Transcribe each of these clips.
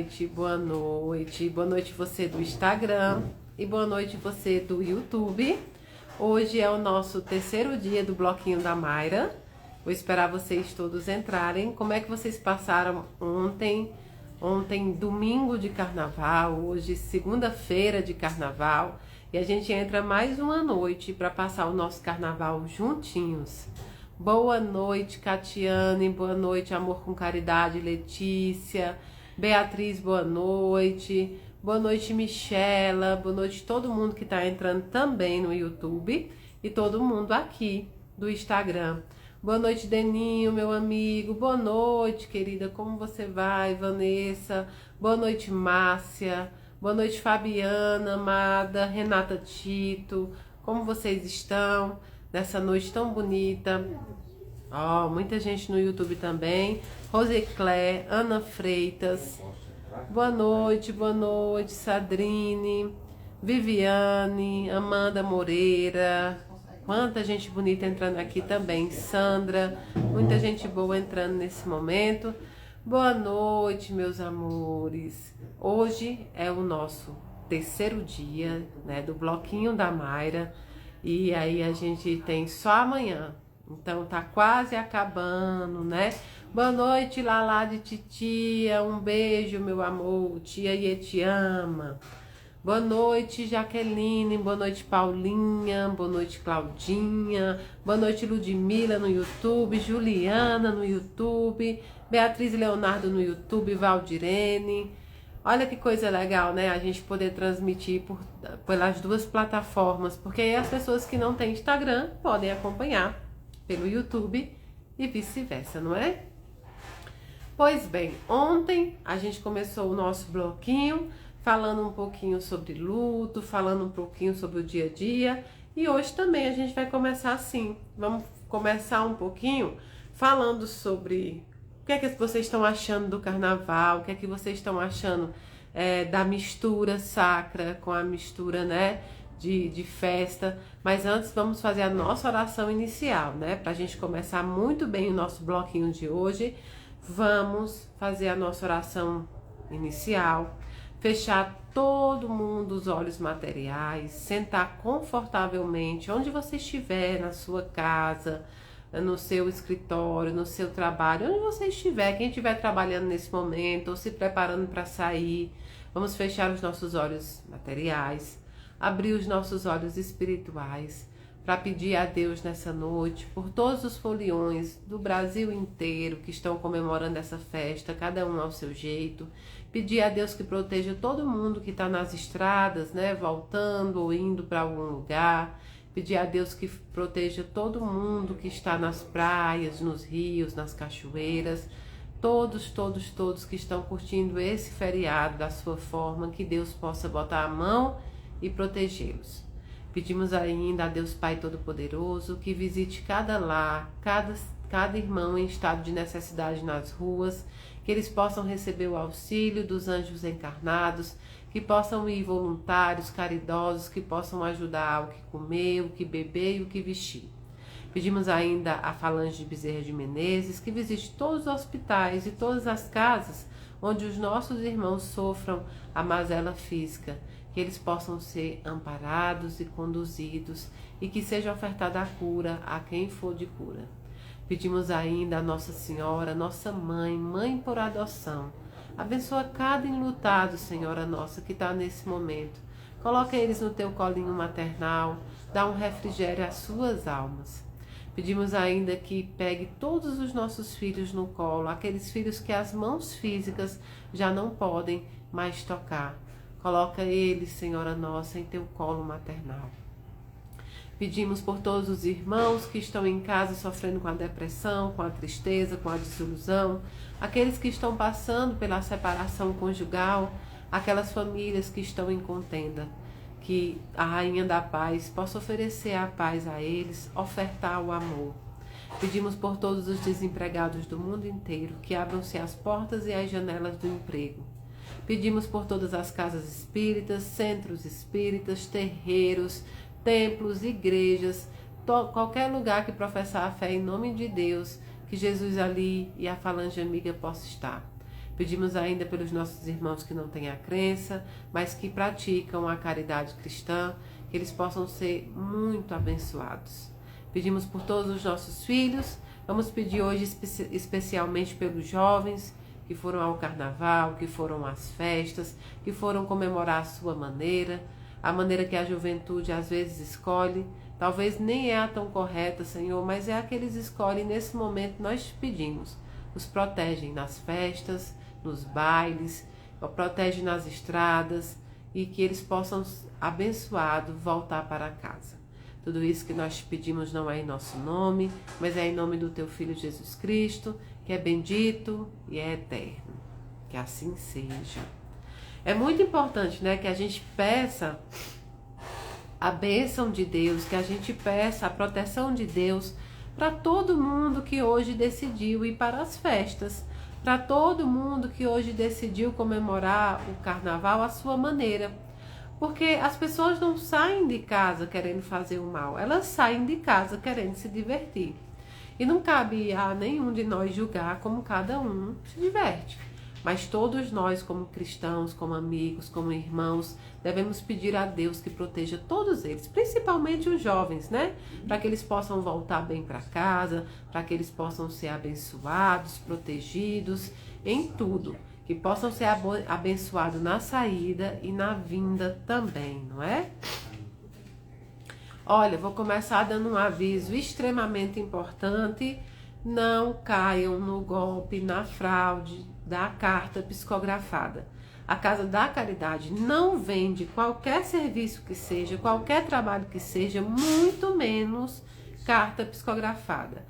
noite, boa noite. Boa noite você do Instagram e boa noite você do YouTube. Hoje é o nosso terceiro dia do Bloquinho da Mayra. Vou esperar vocês todos entrarem. Como é que vocês passaram ontem? Ontem, domingo de carnaval, hoje segunda-feira de carnaval. E a gente entra mais uma noite para passar o nosso carnaval juntinhos. Boa noite, Catiane. Boa noite, Amor com Caridade, Letícia. Beatriz, boa noite. Boa noite, Michela. Boa noite todo mundo que está entrando também no YouTube. E todo mundo aqui do Instagram. Boa noite, Deninho, meu amigo. Boa noite, querida. Como você vai, Vanessa? Boa noite, Márcia. Boa noite, Fabiana, amada. Renata Tito. Como vocês estão nessa noite tão bonita? Ó, muita gente no YouTube também. Roseclé, Ana Freitas. Boa noite, Sadrine, Viviane, Amanda Moreira. Quanta gente bonita entrando aqui também. Sandra, muita gente boa entrando nesse momento. Boa noite, meus amores. Hoje é o nosso terceiro dia, né, do Bloquinho da Mayra. E aí a gente tem só amanhã. Então tá quase acabando, né? Boa noite, Lala de Titia. Um beijo, meu amor. Tia Iê te ama. Boa noite, Jaqueline. Boa noite, Paulinha. Boa noite, Claudinha. Boa noite, Ludmila no YouTube. Juliana no YouTube. Beatriz Leonardo no YouTube. Valdirene. Olha que coisa legal, né? A gente poder transmitir pelas duas plataformas. Porque aí as pessoas que não têm Instagram podem acompanhar pelo YouTube e vice-versa, não é? Pois bem, ontem a gente começou o nosso bloquinho falando um pouquinho sobre luto, falando um pouquinho sobre o dia a dia. E hoje também a gente vai começar assim. Vamos começar um pouquinho falando sobre o que é que vocês estão achando do carnaval, o que é que vocês estão achando da mistura sacra com a mistura, né, de festa. Mas antes vamos fazer a nossa oração inicial, né, pra gente começar muito bem o nosso bloquinho de hoje. Vamos fazer a nossa oração inicial. Fechar todo mundo os olhos materiais, sentar confortavelmente onde você estiver, na sua casa, no seu escritório, no seu trabalho, onde você estiver, quem estiver trabalhando nesse momento ou se preparando para sair. Vamos fechar os nossos olhos materiais, abrir os nossos olhos espirituais para pedir a Deus nessa noite por todos os foliões do Brasil inteiro que estão comemorando essa festa, cada um ao seu jeito. Pedir a Deus que proteja todo mundo que está nas estradas, né, voltando ou indo para algum lugar. Pedir a Deus que proteja todo mundo que está nas praias, nos rios, nas cachoeiras. Todos que estão curtindo esse feriado da sua forma, que Deus possa botar a mão e protegê-los. Pedimos ainda a Deus Pai Todo-Poderoso que visite cada lar, cada irmão em estado de necessidade nas ruas, que eles possam receber o auxílio dos anjos encarnados, que possam ir voluntários, caridosos, que possam ajudar o que comer, o que beber e o que vestir. Pedimos ainda a Falange de Bezerra de Menezes que visite todos os hospitais e todas as casas onde os nossos irmãos sofram a mazela física, que eles possam ser amparados e conduzidos e que seja ofertada a cura a quem for de cura. Pedimos ainda a Nossa Senhora, nossa mãe, mãe por adoção. Abençoa cada enlutado, Senhora nossa, que está nesse momento. Coloca eles no teu colinho maternal, dá um refrigério às suas almas. Pedimos ainda que pegue todos os nossos filhos no colo, aqueles filhos que as mãos físicas já não podem mais tocar. Coloca eles, Senhora nossa, em teu colo maternal. Pedimos por todos os irmãos que estão em casa sofrendo com a depressão, com a tristeza, com a desilusão, aqueles que estão passando pela separação conjugal, aquelas famílias que estão em contenda, que a Rainha da Paz possa oferecer a paz a eles, ofertar o amor. Pedimos por todos os desempregados do mundo inteiro, que abram-se as portas e as janelas do emprego. Pedimos por todas as casas espíritas, centros espíritas, terreiros, templos, igrejas, qualquer lugar que professar a fé em nome de Deus, que Jesus ali e a falange amiga possa estar. Pedimos ainda pelos nossos irmãos que não têm a crença, mas que praticam a caridade cristã, que eles possam ser muito abençoados. Pedimos por todos os nossos filhos, vamos pedir hoje especialmente pelos jovens que foram ao carnaval, que foram às festas, que foram comemorar a sua maneira, a maneira que a juventude às vezes escolhe. Talvez nem é a tão correta, Senhor, mas é a que eles escolhem. Nesse momento nós te pedimos, os protegem nas festas, nos bailes, protege nas estradas e que eles possam, abençoados, voltar para casa. Tudo isso que nós te pedimos não é em nosso nome, mas é em nome do teu Filho Jesus Cristo, que é bendito e é eterno. Que assim seja. É muito importante, né, que a gente peça a bênção de Deus, que a gente peça a proteção de Deus para todo mundo que hoje decidiu ir para as festas, para todo mundo que hoje decidiu comemorar o carnaval à sua maneira. Porque as pessoas não saem de casa querendo fazer o mal, elas saem de casa querendo se divertir. E não cabe a nenhum de nós julgar como cada um se diverte. Mas todos nós, como cristãos, como amigos, como irmãos, devemos pedir a Deus que proteja todos eles, principalmente os jovens, né? Para que eles possam voltar bem para casa, para que eles possam ser abençoados, protegidos em tudo. Que possam ser abençoados na saída e na vinda também, não é? Olha, vou começar dando um aviso extremamente importante. Não caiam no golpe, na fraude da carta psicografada. A Casa da Caridade não vende qualquer serviço que seja, qualquer trabalho que seja, muito menos carta psicografada.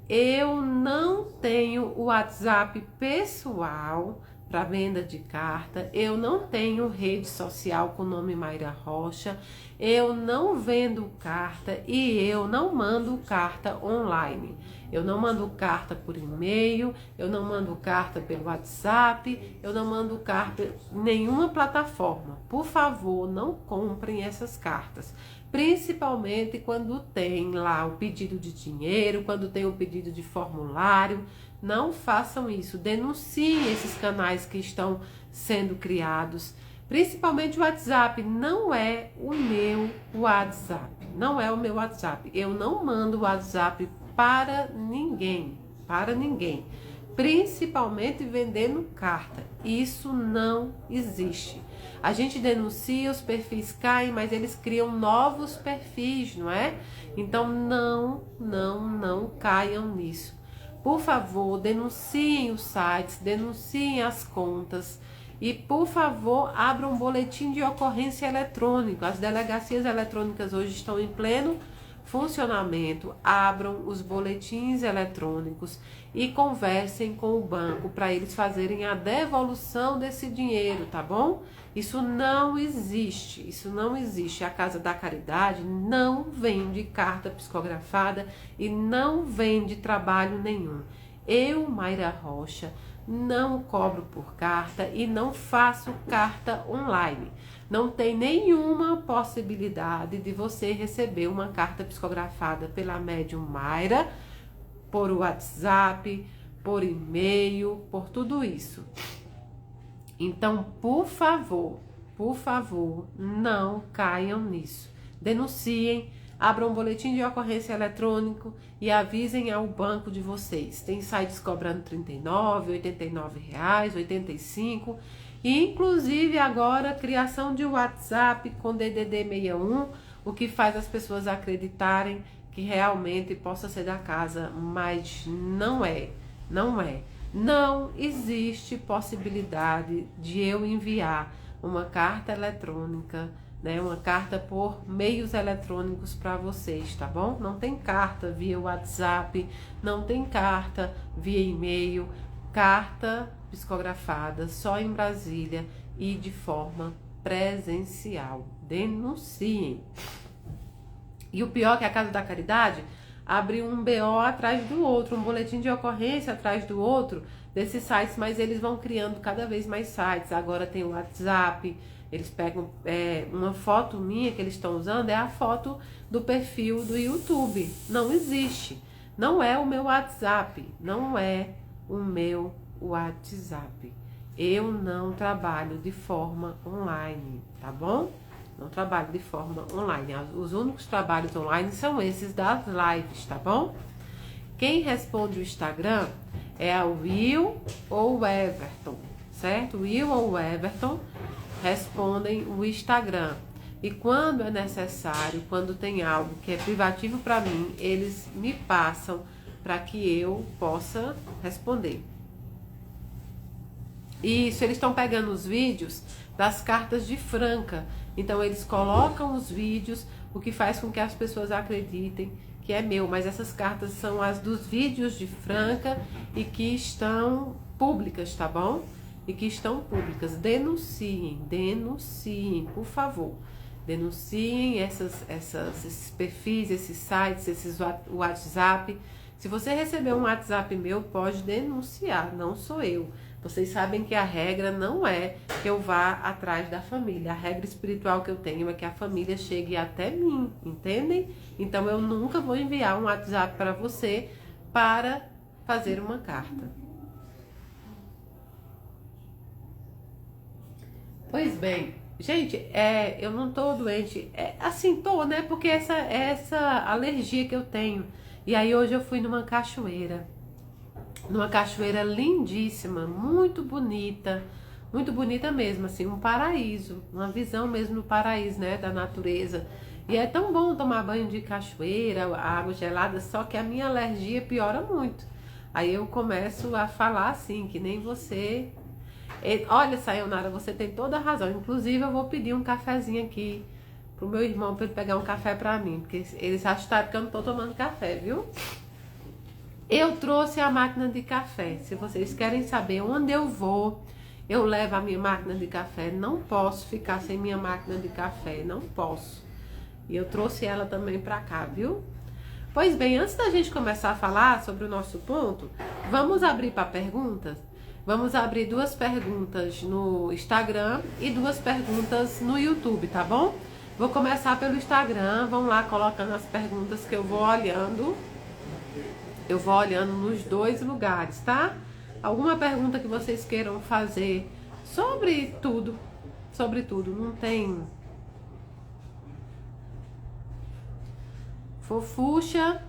Eu não tenho o WhatsApp pessoal para venda de carta, eu não tenho rede social com o nome Mayra Rocha, eu não vendo carta e eu não mando carta online. Eu não mando carta por e-mail, eu não mando carta pelo WhatsApp, eu não mando carta em nenhuma plataforma. Por favor, não comprem essas cartas. Principalmente quando tem lá o pedido de dinheiro, quando tem o pedido de formulário. Não façam isso. Denunciem esses canais que estão sendo criados. Principalmente o WhatsApp. Não é o meu WhatsApp. Não é o meu WhatsApp. Eu não mando WhatsApp para ninguém. Para ninguém. Principalmente vendendo carta. Isso não existe. A gente denuncia, os perfis caem, mas eles criam novos perfis, não é? Então não caiam nisso. Por favor, denunciem os sites, denunciem as contas e, por favor, abram um boletim de ocorrência eletrônico. As delegacias eletrônicas hoje estão em pleno funcionamento. Abram os boletins eletrônicos e conversem com o banco para eles fazerem a devolução desse dinheiro, tá bom? Isso não existe, isso não existe. A Casa da Caridade não vende carta psicografada e não vende trabalho nenhum. Eu, Mayra Rocha, não cobro por carta e não faço carta online. Não tem nenhuma possibilidade de você receber uma carta psicografada pela médium Mayra, por WhatsApp, por e-mail, por tudo isso. Então, por favor, não caiam nisso. Denunciem, abram um boletim de ocorrência eletrônico e avisem ao banco de vocês. Tem sites cobrando R$39, R$89, R$85. E, inclusive, agora, criação de WhatsApp com DDD 61, o que faz as pessoas acreditarem que realmente possa ser da casa, mas não é. Não existe possibilidade de eu enviar uma carta eletrônica, né, uma carta por meios eletrônicos para vocês, tá bom? Não tem carta via WhatsApp, não tem carta via e-mail, carta psicografada só em Brasília e de forma presencial. Denunciem. E o pior é que a Casa da Caridade abre um BO atrás do outro, um boletim de ocorrência atrás do outro desses sites, mas eles vão criando cada vez mais sites. Agora tem o WhatsApp, eles pegam uma foto minha que eles estão usando, é a foto do perfil do YouTube. Não existe. Não é o meu WhatsApp. Não é o meu WhatsApp. eu não trabalho de forma online, tá bom? Não trabalho de forma online. Os únicos trabalhos online são esses das lives, tá bom? Quem responde o Instagram é a Will ou o Everton, certo? Will ou o Everton respondem o Instagram. E quando é necessário, quando tem algo que é privativo para mim, eles me passam para que eu possa responder. Isso, eles estão pegando os vídeos das cartas de Franca. Então eles colocam os vídeos, o que faz com que as pessoas acreditem que é meu. Mas essas cartas são as dos vídeos de Franca e que estão públicas, tá bom? E que estão públicas. Denunciem, por favor. Denunciem esses perfis, esses sites, esses WhatsApp. Se você receber um WhatsApp meu, pode denunciar, não sou eu. Vocês sabem que a regra não é que eu vá atrás da família. A regra espiritual que eu tenho é que a família chegue até mim, entendem? Então eu nunca vou enviar um WhatsApp para você para fazer uma carta. Pois bem, gente, eu não tô doente. Assim, tô, né? Porque essa alergia que eu tenho. E aí hoje eu fui numa cachoeira lindíssima, muito bonita mesmo, assim, um paraíso, uma visão mesmo do paraíso, né, da natureza. E é tão bom tomar banho de cachoeira, a água gelada, só que a minha alergia piora muito. Aí eu começo a falar assim, que nem você. Olha, Sayonara, você tem toda a razão. Inclusive eu vou pedir um cafezinho aqui pro meu irmão para ele pegar um café para mim, porque eles acharam que eu não tô tomando café, viu? Eu trouxe a máquina de café. Se vocês querem saber onde eu vou, eu levo a minha máquina de café. Não posso ficar sem minha máquina de café, não posso. E eu trouxe ela também pra cá, viu? Pois bem, antes da gente começar a falar sobre o nosso ponto, vamos abrir para perguntas? Vamos abrir 2 perguntas no Instagram e 2 perguntas no YouTube, tá bom? Vou começar pelo Instagram, vão lá colocando as perguntas que eu vou olhando. Eu vou olhando nos 2 lugares, tá? Alguma pergunta que vocês queiram fazer sobre tudo, não tem... Fofuxa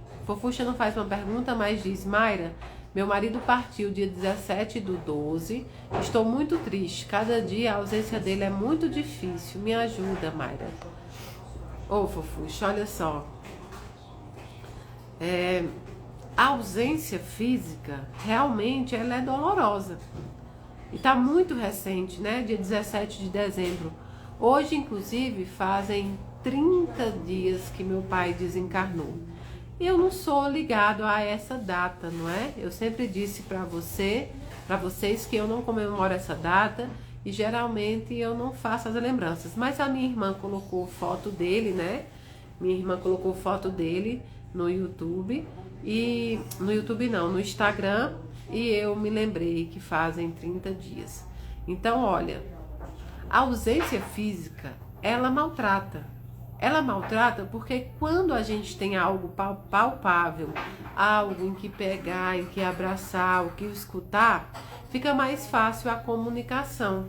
não faz uma pergunta, mas diz: Mayra, meu marido partiu dia 17/12, estou muito triste, cada dia a ausência dele é muito difícil, me ajuda, Mayra. Ô, Fofuxa, olha só, a ausência física, realmente, ela é dolorosa. E tá muito recente, né? Dia 17 de dezembro. Hoje, inclusive, fazem 30 dias que meu pai desencarnou. E eu não sou ligado a essa data, não é? Eu sempre disse para vocês que eu não comemoro essa data e geralmente eu não faço as lembranças. Mas a minha irmã colocou foto dele, né? Minha irmã colocou foto dele no YouTube. E no YouTube não, no Instagram, e eu me lembrei que fazem 30 dias. Então, olha, a ausência física, ela maltrata. Ela maltrata porque quando a gente tem algo palpável, algo em que pegar, em que abraçar, o que escutar, fica mais fácil a comunicação.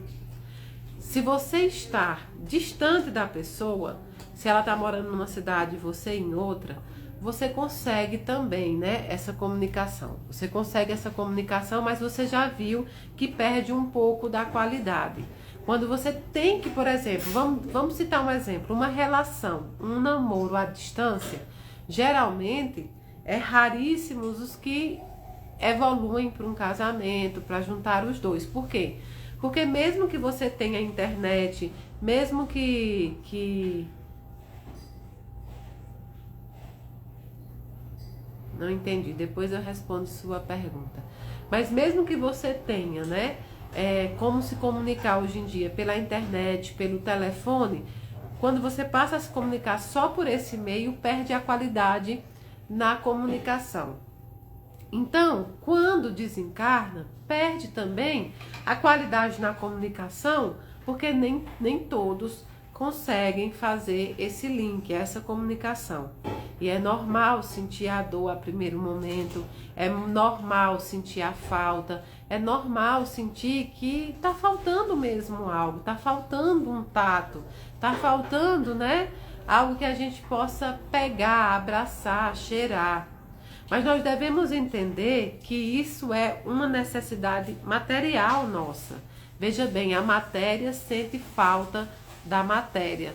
Se você está distante da pessoa, se ela está morando numa cidade e você em outra, você consegue também, né, essa comunicação. Você consegue essa comunicação, mas você já viu que perde um pouco da qualidade. Quando você tem que, por exemplo, vamos citar um exemplo, uma relação, um namoro à distância, geralmente é raríssimos os que evoluem para um casamento, para juntar os dois. Por quê? Porque mesmo que você tenha internet, mesmo que não entendi, depois eu respondo sua pergunta. Mas mesmo que você tenha, né, como se comunicar hoje em dia pela internet, pelo telefone, quando você passa a se comunicar só por esse meio, perde a qualidade na comunicação. Então, quando desencarna, perde também a qualidade na comunicação, porque nem todos conseguem fazer esse link, essa comunicação. E é normal sentir a dor a primeiro momento, é normal sentir a falta, é normal sentir que tá faltando mesmo algo, tá faltando um tato, tá faltando, né, algo que a gente possa pegar, abraçar, cheirar. Mas nós devemos entender que isso é uma necessidade material nossa. Veja bem, a matéria sente falta da matéria.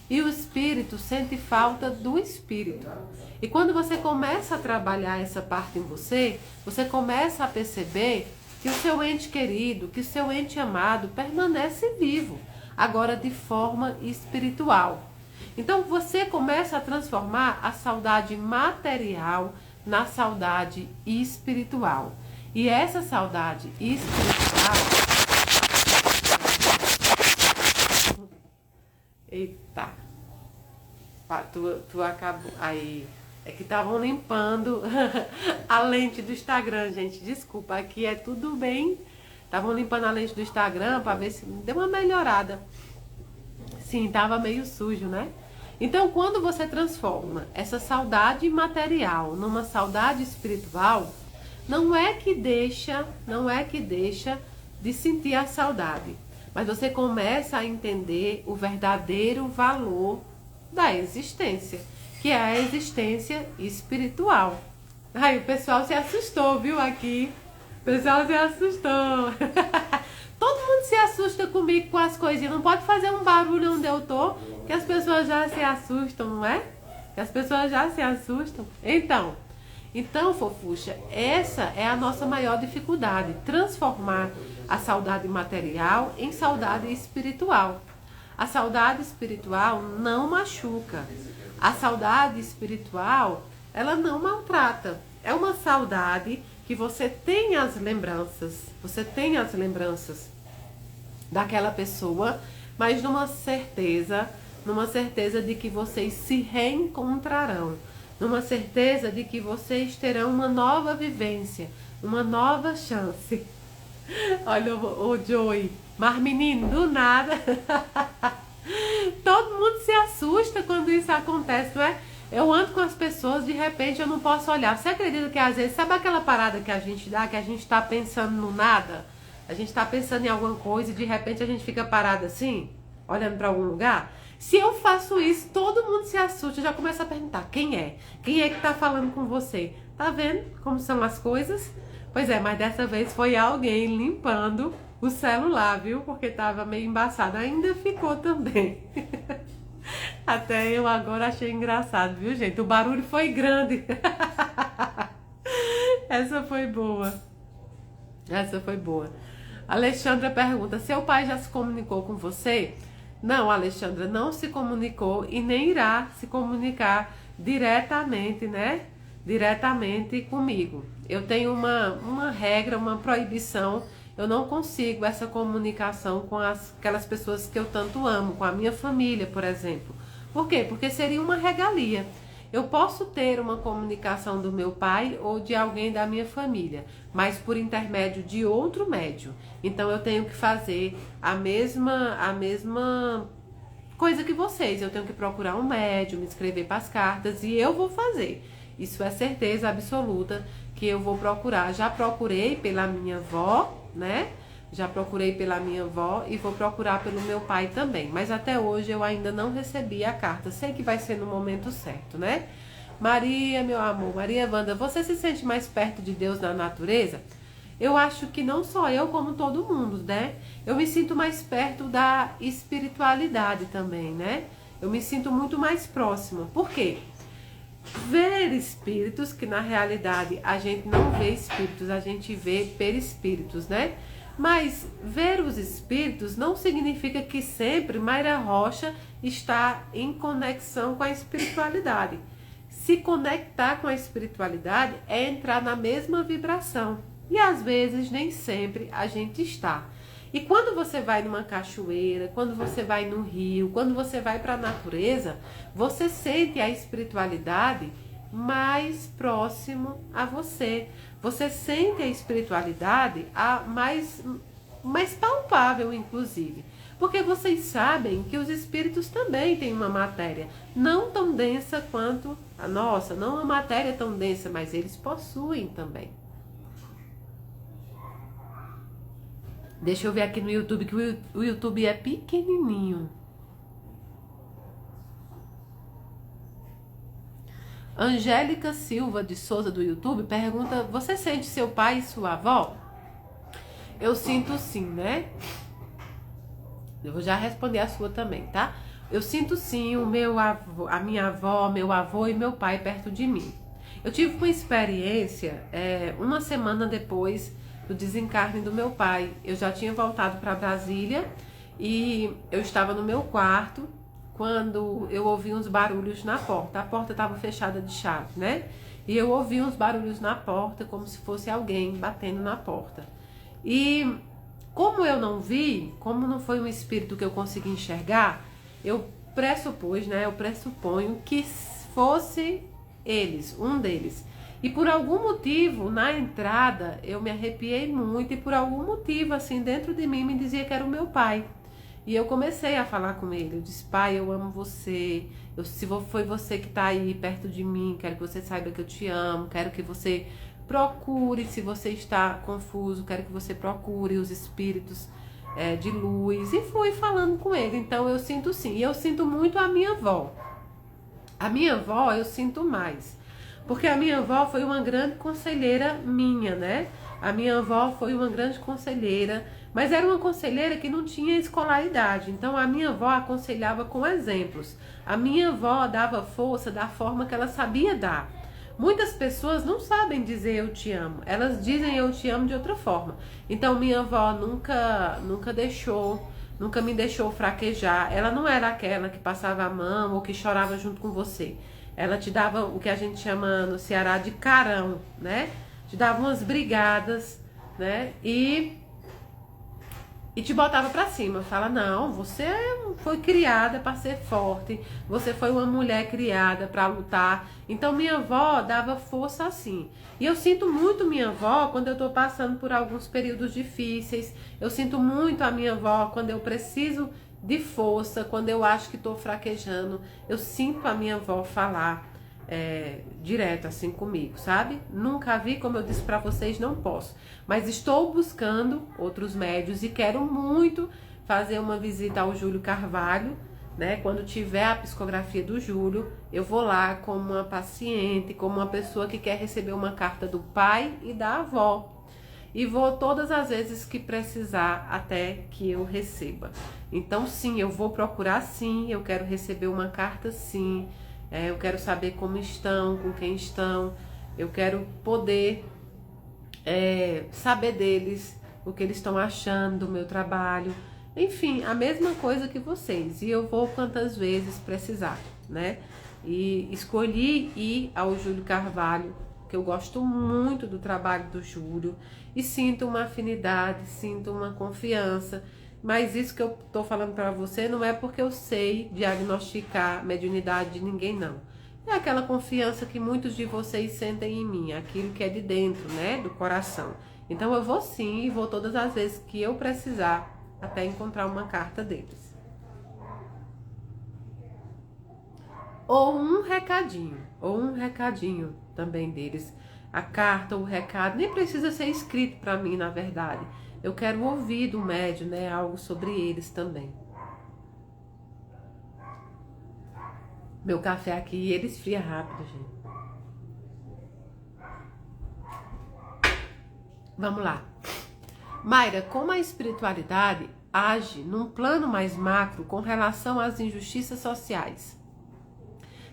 E o espírito sente falta do espírito. E quando você começa a trabalhar essa parte em você, você começa a perceber que o seu ente querido, que o seu ente amado permanece vivo, agora de forma espiritual. Então você começa a transformar a saudade material na saudade espiritual. E essa saudade espiritual... Eita, tu acabou. Aí, é que estavam limpando a lente do Instagram, gente. Desculpa, aqui é tudo bem. Estavam limpando a lente do Instagram para ver se deu uma melhorada. Sim, tava meio sujo, né? Então, quando você transforma essa saudade material numa saudade espiritual, não é que deixa de sentir a saudade. Mas você começa a entender o verdadeiro valor da existência, que é a existência espiritual. Aí o pessoal se assustou, viu, aqui? O pessoal se assustou. Todo mundo se assusta comigo com as coisinhas. Não pode fazer um barulho onde eu tô, que as pessoas já se assustam, não é? Que as pessoas já se assustam. Então, fofucha, essa é a nossa maior dificuldade, transformar a saudade material em saudade espiritual. A saudade espiritual não machuca. A saudade espiritual, ela não maltrata. É uma saudade que você tem as lembranças. Você tem as lembranças daquela pessoa, mas numa certeza de que vocês se reencontrarão. Numa certeza de que vocês terão uma nova vivência, uma nova chance. Olha o Joey, mas menino, do nada, todo mundo se assusta quando isso acontece, não é? Eu ando com as pessoas, de repente eu não posso olhar. Você acredita que às vezes, sabe aquela parada que a gente dá, que a gente tá pensando no nada? A gente tá pensando em alguma coisa e de repente a gente fica parado assim, olhando para algum lugar? Se eu faço isso, todo mundo se assusta, já começa a perguntar, quem é? Quem é que tá falando com você? Tá vendo como são as coisas? Pois é, mas dessa vez foi alguém limpando o celular, viu? Porque tava meio embaçado. Ainda ficou também. Até eu agora achei engraçado, viu, gente? O barulho foi grande. Essa foi boa. Essa foi boa. Alexandra pergunta, seu pai já se comunicou com você? Não, Alexandra, não se comunicou e nem irá se comunicar diretamente, né? Diretamente comigo. Eu tenho uma regra, uma proibição. Eu não consigo essa comunicação com aquelas pessoas que eu tanto amo, com a minha família, por exemplo. Por quê? Porque seria uma regalia. Eu posso ter uma comunicação do meu pai ou de alguém da minha família, mas por intermédio de outro médium. Então eu tenho que fazer a mesma coisa que vocês. Eu tenho que procurar um médium, me escrever para as cartas e eu vou fazer. Isso é certeza absoluta que eu vou procurar. Já procurei pela minha avó, né? Já procurei pela minha avó e vou procurar pelo meu pai também. Mas até hoje eu ainda não recebi a carta. Sei que vai ser no momento certo, né? Maria, meu amor, Maria Wanda, você se sente mais perto de Deus na natureza? Eu acho que não só eu, como todo mundo, né? Eu me sinto mais perto da espiritualidade também, né? Eu me sinto muito mais próxima. Por quê? Ver espíritos, que na realidade a gente não vê espíritos, a gente vê perispíritos, né? Mas ver os espíritos não significa que sempre Mayra Rocha está em conexão com a espiritualidade. Se conectar com a espiritualidade é entrar na mesma vibração. E às vezes nem sempre a gente está. E quando você vai numa cachoeira, quando você vai num rio, quando você vai para a natureza, você sente a espiritualidade mais próximo a você. Você sente a espiritualidade mais mais palpável, inclusive. Porque vocês sabem que os espíritos também têm uma matéria não tão densa quanto a nossa, não uma matéria tão densa, mas eles possuem também. Deixa eu ver aqui no YouTube, que o YouTube é pequenininho. Angélica Silva de Souza do YouTube pergunta: você sente seu pai e sua avó? Eu sinto sim, né? Eu vou já responder a sua também, tá? Eu sinto sim o meu avô, a minha avó, meu avô e meu pai perto de mim. Eu tive uma experiência uma semana depois do desencarne do meu pai. Eu já tinha voltado para Brasília e eu estava no meu quarto quando eu ouvi uns barulhos na porta. A porta estava fechada de chave, né? E eu ouvi uns barulhos na porta, como se fosse alguém batendo na porta. E como eu não vi, como não foi um espírito que eu consegui enxergar, eu pressupus, né? Eu pressuponho que fosse eles, um deles. E por algum motivo, na entrada, eu me arrepiei muito e por algum motivo, assim, dentro de mim, me dizia que era o meu pai. E eu comecei a falar com ele. Eu disse: pai, eu amo você. Se foi você que está aí perto de mim, quero que você saiba que eu te amo. Quero que você procure, se você está confuso, quero que você procure os espíritos de luz. E fui falando com ele. Então eu sinto sim. E eu sinto muito a minha avó. A minha avó eu sinto mais. Porque a minha avó foi uma grande conselheira minha, né? A minha avó foi uma grande conselheira, mas era uma conselheira que não tinha escolaridade. Então a minha avó aconselhava com exemplos. A minha avó dava força da forma que ela sabia dar. Muitas pessoas não sabem dizer eu te amo. Elas dizem eu te amo de outra forma. Então minha avó nunca me deixou fraquejar. Ela não era aquela que passava a mão ou que chorava junto com você. Ela te dava o que a gente chama no Ceará de carão, né? Te dava umas brigadas, né? E te botava pra cima. Fala: não, você foi criada para ser forte. Você foi uma mulher criada para lutar. Então minha avó dava força assim. E eu sinto muito minha avó quando eu tô passando por alguns períodos difíceis. Eu sinto muito a minha avó quando eu preciso de força, quando eu acho que estou fraquejando. Eu sinto a minha avó falar direto assim comigo, sabe? Nunca vi, como eu disse para vocês, não posso. Mas estou buscando outros médios e quero muito fazer uma visita ao Júlio Carvalho, né? Quando tiver a psicografia do Júlio, eu vou lá como uma paciente, como uma pessoa que quer receber uma carta do pai e da avó. E vou todas as vezes que precisar até que eu receba. Então sim, eu vou procurar sim, eu quero receber uma carta sim, eu quero saber como estão, com quem estão, eu quero poder saber deles, o que eles estão achando do meu trabalho. Enfim, a mesma coisa que vocês. E eu vou quantas vezes precisar, né? E escolhi ir ao Júlio Carvalho, que eu gosto muito do trabalho do Júlio e sinto uma afinidade, sinto uma confiança. Mas isso que eu tô falando para você não é porque eu sei diagnosticar mediunidade de ninguém, não. É aquela confiança que muitos de vocês sentem em mim, aquilo que é de dentro, né, do coração. Então eu vou sim e vou todas as vezes que eu precisar até encontrar uma carta deles. Ou um recadinho também deles. A carta ou o recado nem precisa ser escrito para mim, na verdade. Eu quero ouvir do médium, né, algo sobre eles também. Meu café aqui, ele esfria rápido, gente. Vamos lá. Mayra, como a espiritualidade age num plano mais macro com relação às injustiças sociais?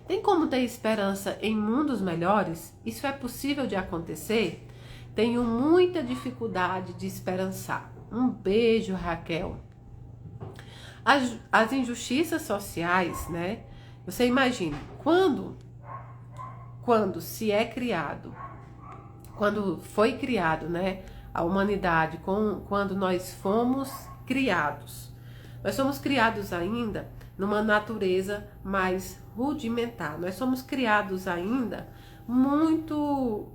Tem como ter esperança em mundos melhores? Isso é possível de acontecer? Tenho muita dificuldade de esperançar. Um beijo, Raquel. As injustiças sociais, né? Você imagina, quando se é criado, quando foi criado, né, a humanidade, quando nós fomos criados. Nós somos criados ainda numa natureza mais rudimentar. Nós somos criados ainda muito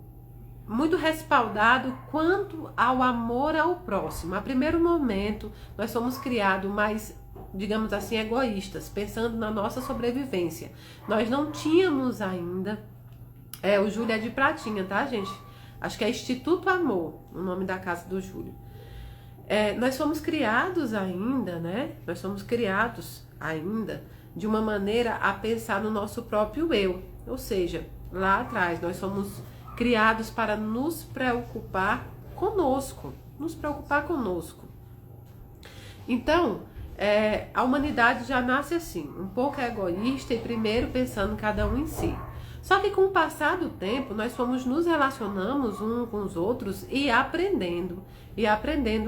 muito respaldado quanto ao amor ao próximo. A primeiro momento, nós somos criados mais, digamos assim, egoístas, pensando na nossa sobrevivência. Nós não tínhamos ainda, o Júlio é de Pratinha, tá, gente? Acho que é Instituto Amor, o nome da casa do Júlio. Nós fomos criados ainda, né? Nós somos criados ainda de uma maneira a pensar no nosso próprio eu. Ou seja, lá atrás nós somos criados para nos preocupar conosco. Nos preocupar conosco. Então, a humanidade já nasce assim, um pouco egoísta e primeiro pensando cada um em si. Só que com o passar do tempo, nós fomos nos relacionamos uns com os outros e aprendendo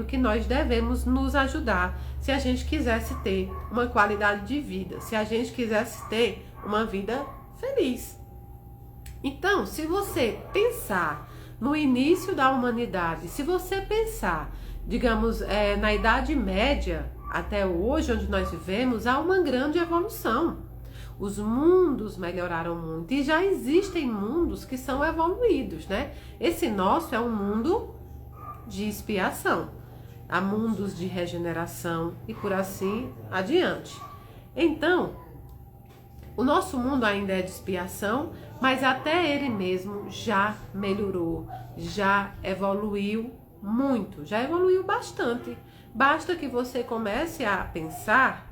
que nós devemos nos ajudar se a gente quisesse ter uma qualidade de vida, se a gente quisesse ter uma vida feliz. Então, se você pensar no início da humanidade, se você pensar, digamos, na Idade Média até hoje, onde nós vivemos, há uma grande evolução. Os mundos melhoraram muito e já existem mundos que são evoluídos, né? Esse nosso é um mundo de expiação. Há mundos de regeneração e por assim adiante. Então, o nosso mundo ainda é de expiação, mas até ele mesmo já melhorou, já evoluiu muito, já evoluiu bastante. Basta que você comece a pensar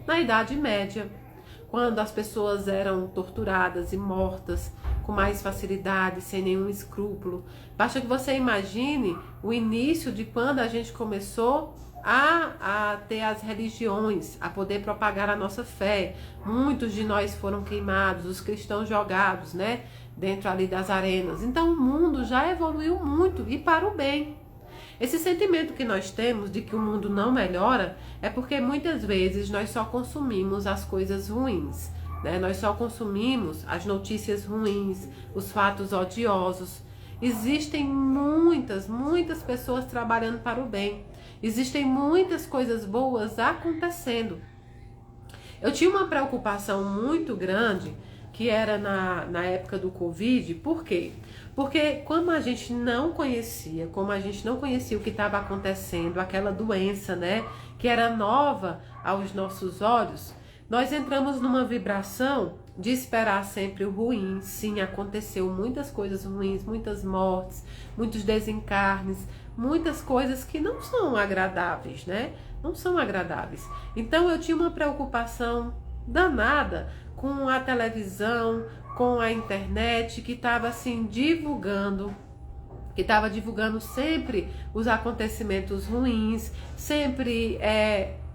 na Idade Média, quando as pessoas eram torturadas e mortas com mais facilidade, sem nenhum escrúpulo. Basta que você imagine o início de quando a gente começou a ter as religiões, a poder propagar a nossa fé. Muitos de nós foram queimados, os cristãos jogados, né, dentro ali das arenas. Então o mundo já evoluiu muito e para o bem. Esse sentimento que nós temos de que o mundo não melhora é porque muitas vezes nós só consumimos as coisas ruins, né? Nós só consumimos as notícias ruins, os fatos odiosos. Existem muitas pessoas trabalhando para o bem. Existem muitas coisas boas acontecendo. Eu tinha uma preocupação muito grande que era na época do Covid. Por quê? Porque como a gente não conhecia o que estava acontecendo, aquela doença, né, que era nova aos nossos olhos, nós entramos numa vibração de esperar sempre o ruim. Sim, aconteceu muitas coisas ruins, muitas mortes, muitos desencarnes, muitas coisas que não são agradáveis, né? Não são agradáveis. Então eu tinha uma preocupação danada com a televisão, com a internet, que estava assim divulgando sempre os acontecimentos ruins, sempre,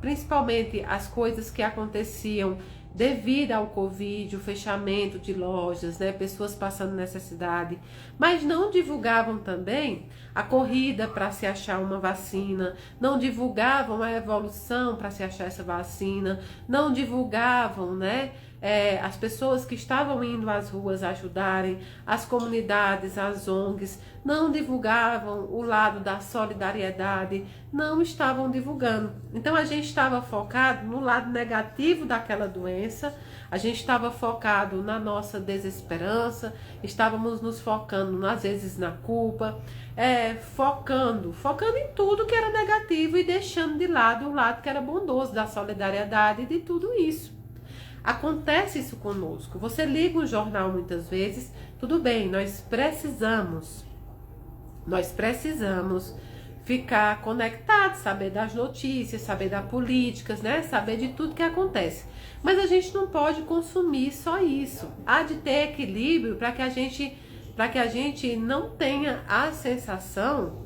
principalmente as coisas que aconteciam devido ao Covid, o fechamento de lojas, né, pessoas passando necessidade, mas não divulgavam também a corrida para se achar uma vacina, não divulgavam a evolução para se achar essa vacina, não divulgavam, né, as pessoas que estavam indo às ruas ajudarem, as comunidades, as ONGs, não divulgavam o lado da solidariedade, não estavam divulgando. Então a gente estava focado no lado negativo daquela doença, a gente estava focado na nossa desesperança, estávamos nos focando às vezes na culpa, focando em tudo que era negativo e deixando de lado o lado que era bondoso, da solidariedade e de tudo isso. Acontece isso conosco. Você liga um jornal muitas vezes, tudo bem, nós precisamos ficar conectados, saber das notícias, saber das políticas, né? Saber de tudo que acontece. Mas a gente não pode consumir só isso. Há de ter equilíbrio para que a gente não tenha a sensação,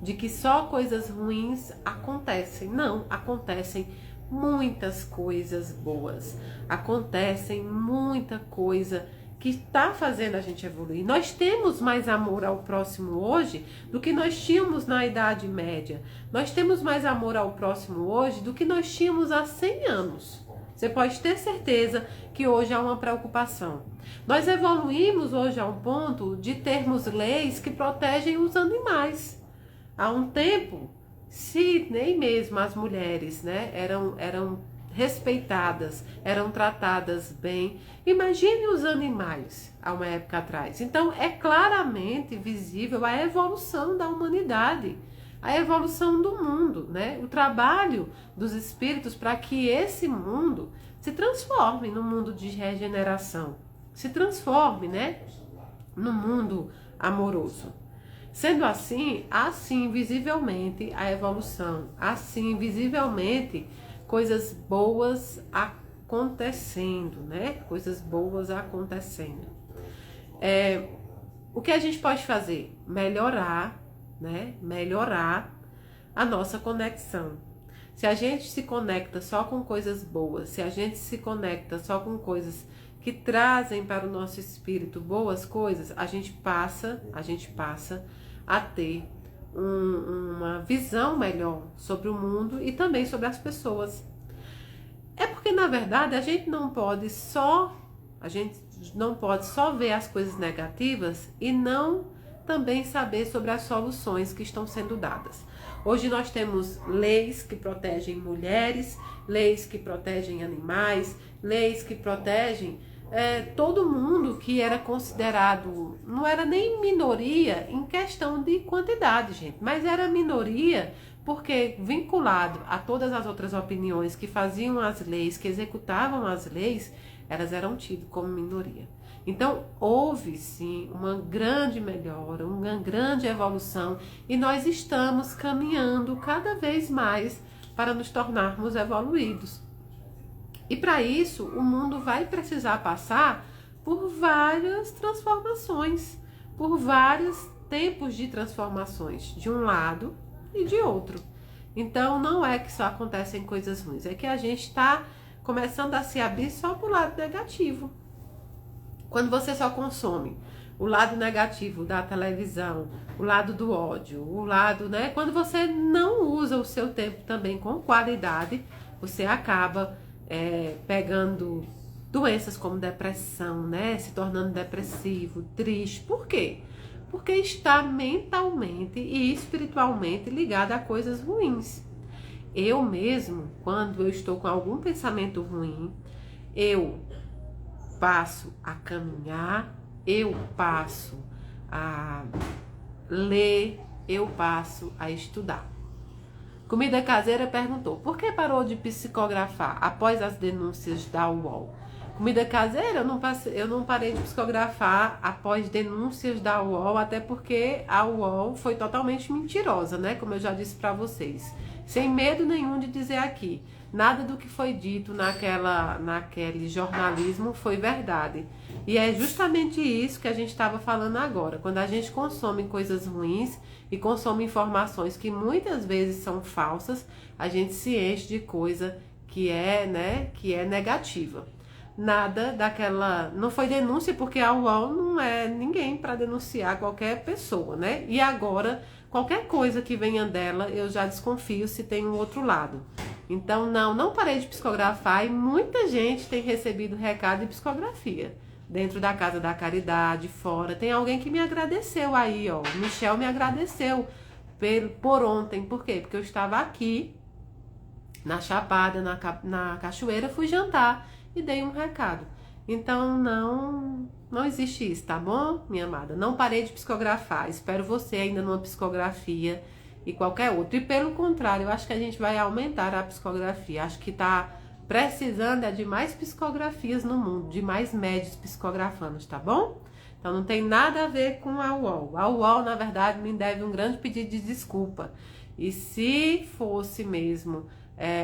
de que só coisas ruins acontecem. Não, acontecem muitas coisas boas, acontecem muita coisa que está fazendo a gente evoluir. Nós temos mais amor ao próximo hoje do que nós tínhamos na Idade Média. Nós temos mais amor ao próximo hoje do que nós tínhamos há 100 anos. Você pode ter certeza que hoje há uma preocupação. Nós evoluímos hoje a um ponto de termos leis que protegem os animais. Há um tempo, se nem mesmo as mulheres, né, eram respeitadas, eram tratadas bem. Imagine os animais há uma época atrás. Então é claramente visível a evolução da humanidade, a evolução do mundo, né? O trabalho dos espíritos para que esse mundo se transforme num mundo de regeneração, se transforme, né, num mundo amoroso. Sendo assim, assim visivelmente a evolução, assim visivelmente coisas boas acontecendo, né? Coisas boas acontecendo. O que a gente pode fazer? Melhorar, né? Melhorar a nossa conexão. Se a gente se conecta só com coisas boas, se a gente se conecta só com coisas que trazem para o nosso espírito boas coisas, a gente passa a ter uma visão melhor sobre o mundo e também sobre as pessoas. É porque, na verdade, a gente não pode só ver as coisas negativas e não também saber sobre as soluções que estão sendo dadas. Hoje nós temos leis que protegem mulheres, leis que protegem animais, leis que protegem todo mundo que era considerado, não era nem minoria em questão de quantidade, gente, mas era minoria porque vinculado a todas as outras opiniões que faziam as leis, que executavam as leis, elas eram tidas como minoria. Então, houve sim uma grande melhora, uma grande evolução e nós estamos caminhando cada vez mais para nos tornarmos evoluídos. E para isso, o mundo vai precisar passar por várias transformações, por vários tempos de transformações, de um lado e de outro. Então, não é que só acontecem coisas ruins, é que a gente está começando a se abrir só para o lado negativo. Quando você só consome o lado negativo da televisão, o lado do ódio, o lado, né? Quando você não usa o seu tempo também com qualidade, você acaba pegando doenças como depressão, né? Se tornando depressivo, triste. Por quê? Porque está mentalmente e espiritualmente ligado a coisas ruins. Eu mesmo, quando eu estou com algum pensamento ruim, eu passo a caminhar, eu passo a ler, eu passo a estudar. Comida Caseira perguntou, por que parou de psicografar após as denúncias da UOL? Comida Caseira, eu não parei de psicografar após denúncias da UOL, até porque a UOL foi totalmente mentirosa, né? Como eu já disse para vocês. Sem medo nenhum de dizer aqui, nada do que foi dito naquele jornalismo foi verdade. E é justamente isso que a gente estava falando agora. Quando a gente consome coisas ruins e consome informações que muitas vezes são falsas, a gente se enche de coisa que é negativa. Nada daquela... Não foi denúncia porque a UOL não é ninguém para denunciar qualquer pessoa, né? E agora, qualquer coisa que venha dela, eu já desconfio se tem um outro lado. Então, não parei de psicografar e muita gente tem recebido recado de psicografia. Dentro da Casa da Caridade, fora. Tem alguém que me agradeceu aí, ó. O Michel me agradeceu por ontem. Por quê? Porque eu estava aqui, na Chapada, na Cachoeira, fui jantar e dei um recado. Então, não existe isso, tá bom, minha amada? Não parei de psicografar. Espero você ainda numa psicografia e qualquer outra. E pelo contrário, eu acho que a gente vai aumentar a psicografia. Acho que tá precisando de mais psicografias no mundo, de mais médios psicografando, tá bom? Então não tem nada a ver com a UOL. A UOL, na verdade, me deve um grande pedido de desculpa. E se fosse mesmo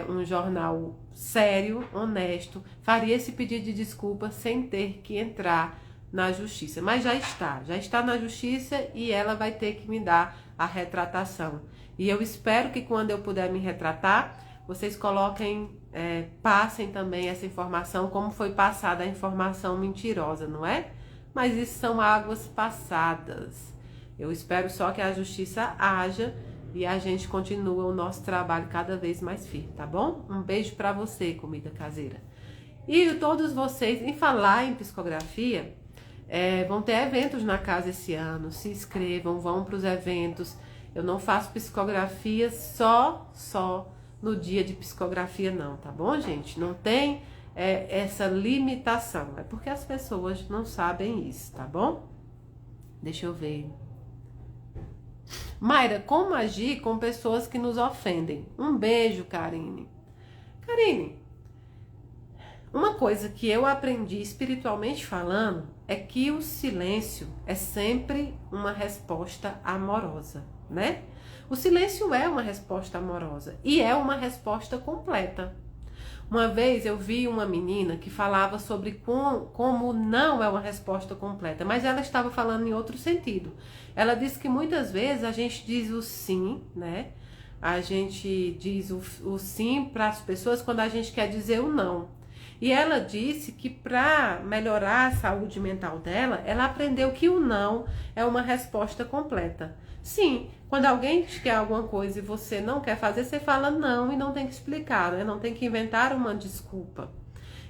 um jornal sério, honesto, faria esse pedido de desculpa sem ter que entrar na justiça. Mas já está na justiça e ela vai ter que me dar a retratação. E eu espero que quando eu puder me retratar, vocês passem também essa informação, como foi passada a informação mentirosa, não é? Mas isso são águas passadas. Eu espero só que a justiça haja e a gente continua o nosso trabalho cada vez mais firme, tá bom? Um beijo pra você, Comida Caseira. E todos vocês, em falar em psicografia, vão ter eventos na casa esse ano. Se inscrevam, vão para os eventos. Eu não faço psicografia só no dia de psicografia não, tá bom, gente? Não tem essa limitação. É porque as pessoas não sabem isso, tá bom? Deixa eu ver. Mayra, como agir com pessoas que nos ofendem? Um beijo, Karine. Karine, uma coisa que eu aprendi espiritualmente falando é que o silêncio é sempre uma resposta amorosa, né? O silêncio é uma resposta amorosa e é uma resposta completa. Uma vez eu vi uma menina que falava sobre como não é uma resposta completa, mas ela estava falando em outro sentido. Ela disse que muitas vezes a gente diz o sim, né? A gente diz o sim para as pessoas quando a gente quer dizer o não. E ela disse que para melhorar a saúde mental dela, ela aprendeu que o não é uma resposta completa. Sim, quando alguém quer alguma coisa e você não quer fazer, você fala não e não tem que explicar, né? Não tem que inventar uma desculpa.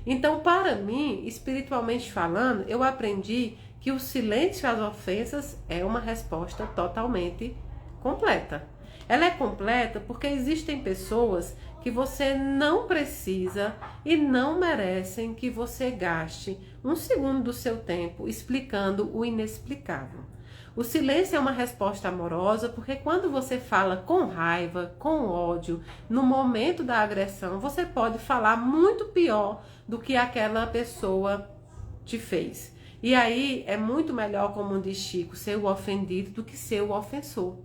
Então, para mim, espiritualmente falando, eu aprendi que o silêncio às ofensas é uma resposta totalmente completa. Ela é completa porque existem pessoas que você não precisa e não merecem que você gaste um segundo do seu tempo explicando o inexplicável. O silêncio é uma resposta amorosa porque quando você fala com raiva, com ódio, no momento da agressão, você pode falar muito pior do que aquela pessoa te fez. E aí é muito melhor, como diz Chico, ser o ofendido do que ser o ofensor.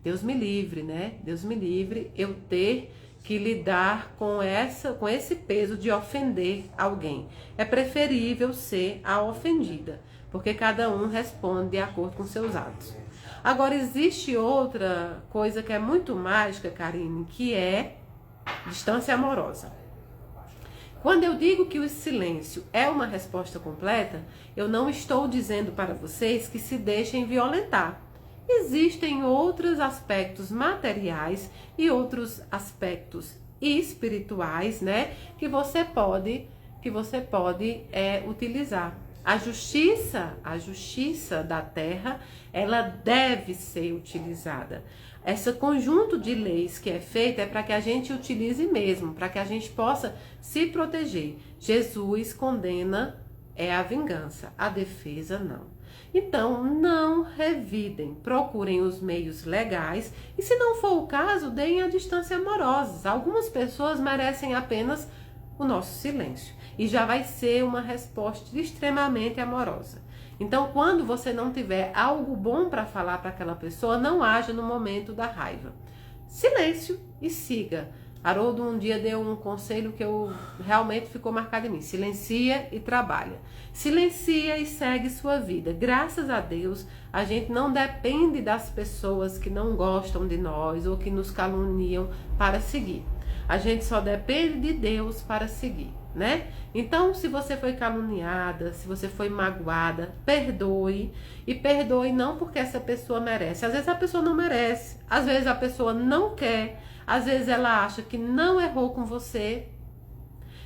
Deus me livre, né? Deus me livre eu ter que lidar com esse peso de ofender alguém. É preferível ser a ofendida, porque cada um responde de acordo com seus atos. Agora, existe outra coisa que é muito mágica, Karine, que é distância amorosa. Quando eu digo que o silêncio é uma resposta completa, eu não estou dizendo para vocês que se deixem violentar. Existem outros aspectos materiais e outros aspectos espirituais, né, que você pode utilizar. A justiça da terra, ela deve ser utilizada. Esse conjunto de leis que é feito é para que a gente utilize mesmo, para que a gente possa se proteger. Jesus condena a vingança, a defesa não. Então, não revidem, procurem os meios legais e, se não for o caso, deem a distância amorosa. Algumas pessoas merecem apenas o nosso silêncio e já vai ser uma resposta extremamente amorosa. Então, quando você não tiver algo bom para falar para aquela pessoa, não haja no momento da raiva. Silêncio e siga. Haroldo um dia deu um conselho que realmente ficou marcado em mim. Silencia e trabalha. Silencia e segue sua vida. Graças a Deus, a gente não depende das pessoas que não gostam de nós ou que nos caluniam para seguir. A gente só depende de Deus para seguir, né? Então, se você foi caluniada, se você foi magoada, perdoe. E perdoe não porque essa pessoa merece. Às vezes a pessoa não merece. Às vezes a pessoa não quer. Às vezes ela acha que não errou com você.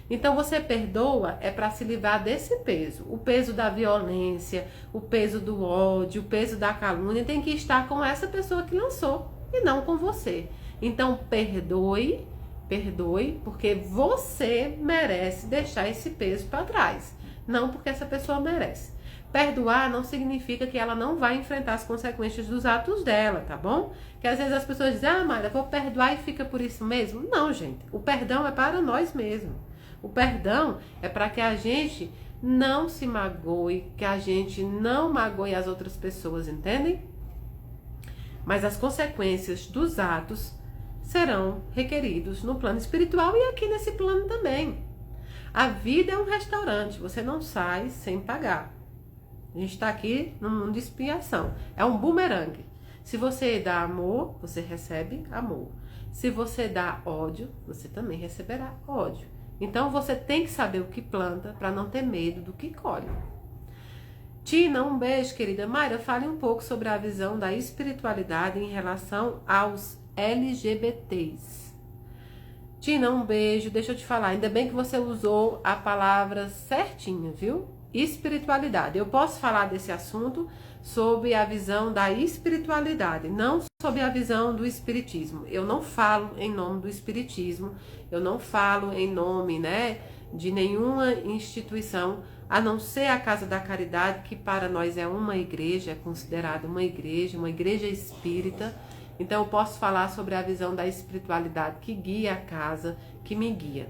Então você perdoa é para se livrar desse peso. O peso da violência, o peso do ódio, o peso da calúnia tem que estar com essa pessoa que lançou e não com você. Então perdoe, porque você merece deixar esse peso para trás. Não porque essa pessoa merece. Perdoar não significa que ela não vai enfrentar as consequências dos atos dela, tá bom? Que às vezes as pessoas dizem, Mayra, vou perdoar e fica por isso mesmo. Não, gente. O perdão é para nós mesmos. O perdão é para que a gente não se magoe, que a gente não magoe as outras pessoas, entendem? Mas as consequências dos atos serão requeridos no plano espiritual e aqui nesse plano também. A vida é um restaurante, você não sai sem pagar. A gente está aqui num mundo de expiação. É um bumerangue. Se você dá amor, você recebe amor. Se você dá ódio, você também receberá ódio. Então você tem que saber o que planta para não ter medo do que colhe. Tina, um beijo, querida. Mayra, fale um pouco sobre a visão da espiritualidade em relação aos LGBTs. Tina, um beijo. Deixa eu te falar, ainda bem que você usou a palavra certinha, viu? Espiritualidade. Eu posso falar desse assunto sobre a visão da espiritualidade, não sobre a visão do espiritismo. Eu não falo em nome do espiritismo, eu não falo em nome, né, de nenhuma instituição, a não ser a Casa da Caridade, que para nós é uma igreja, é considerada uma igreja espírita. Então eu posso falar sobre a visão da espiritualidade que guia a casa, que me guia.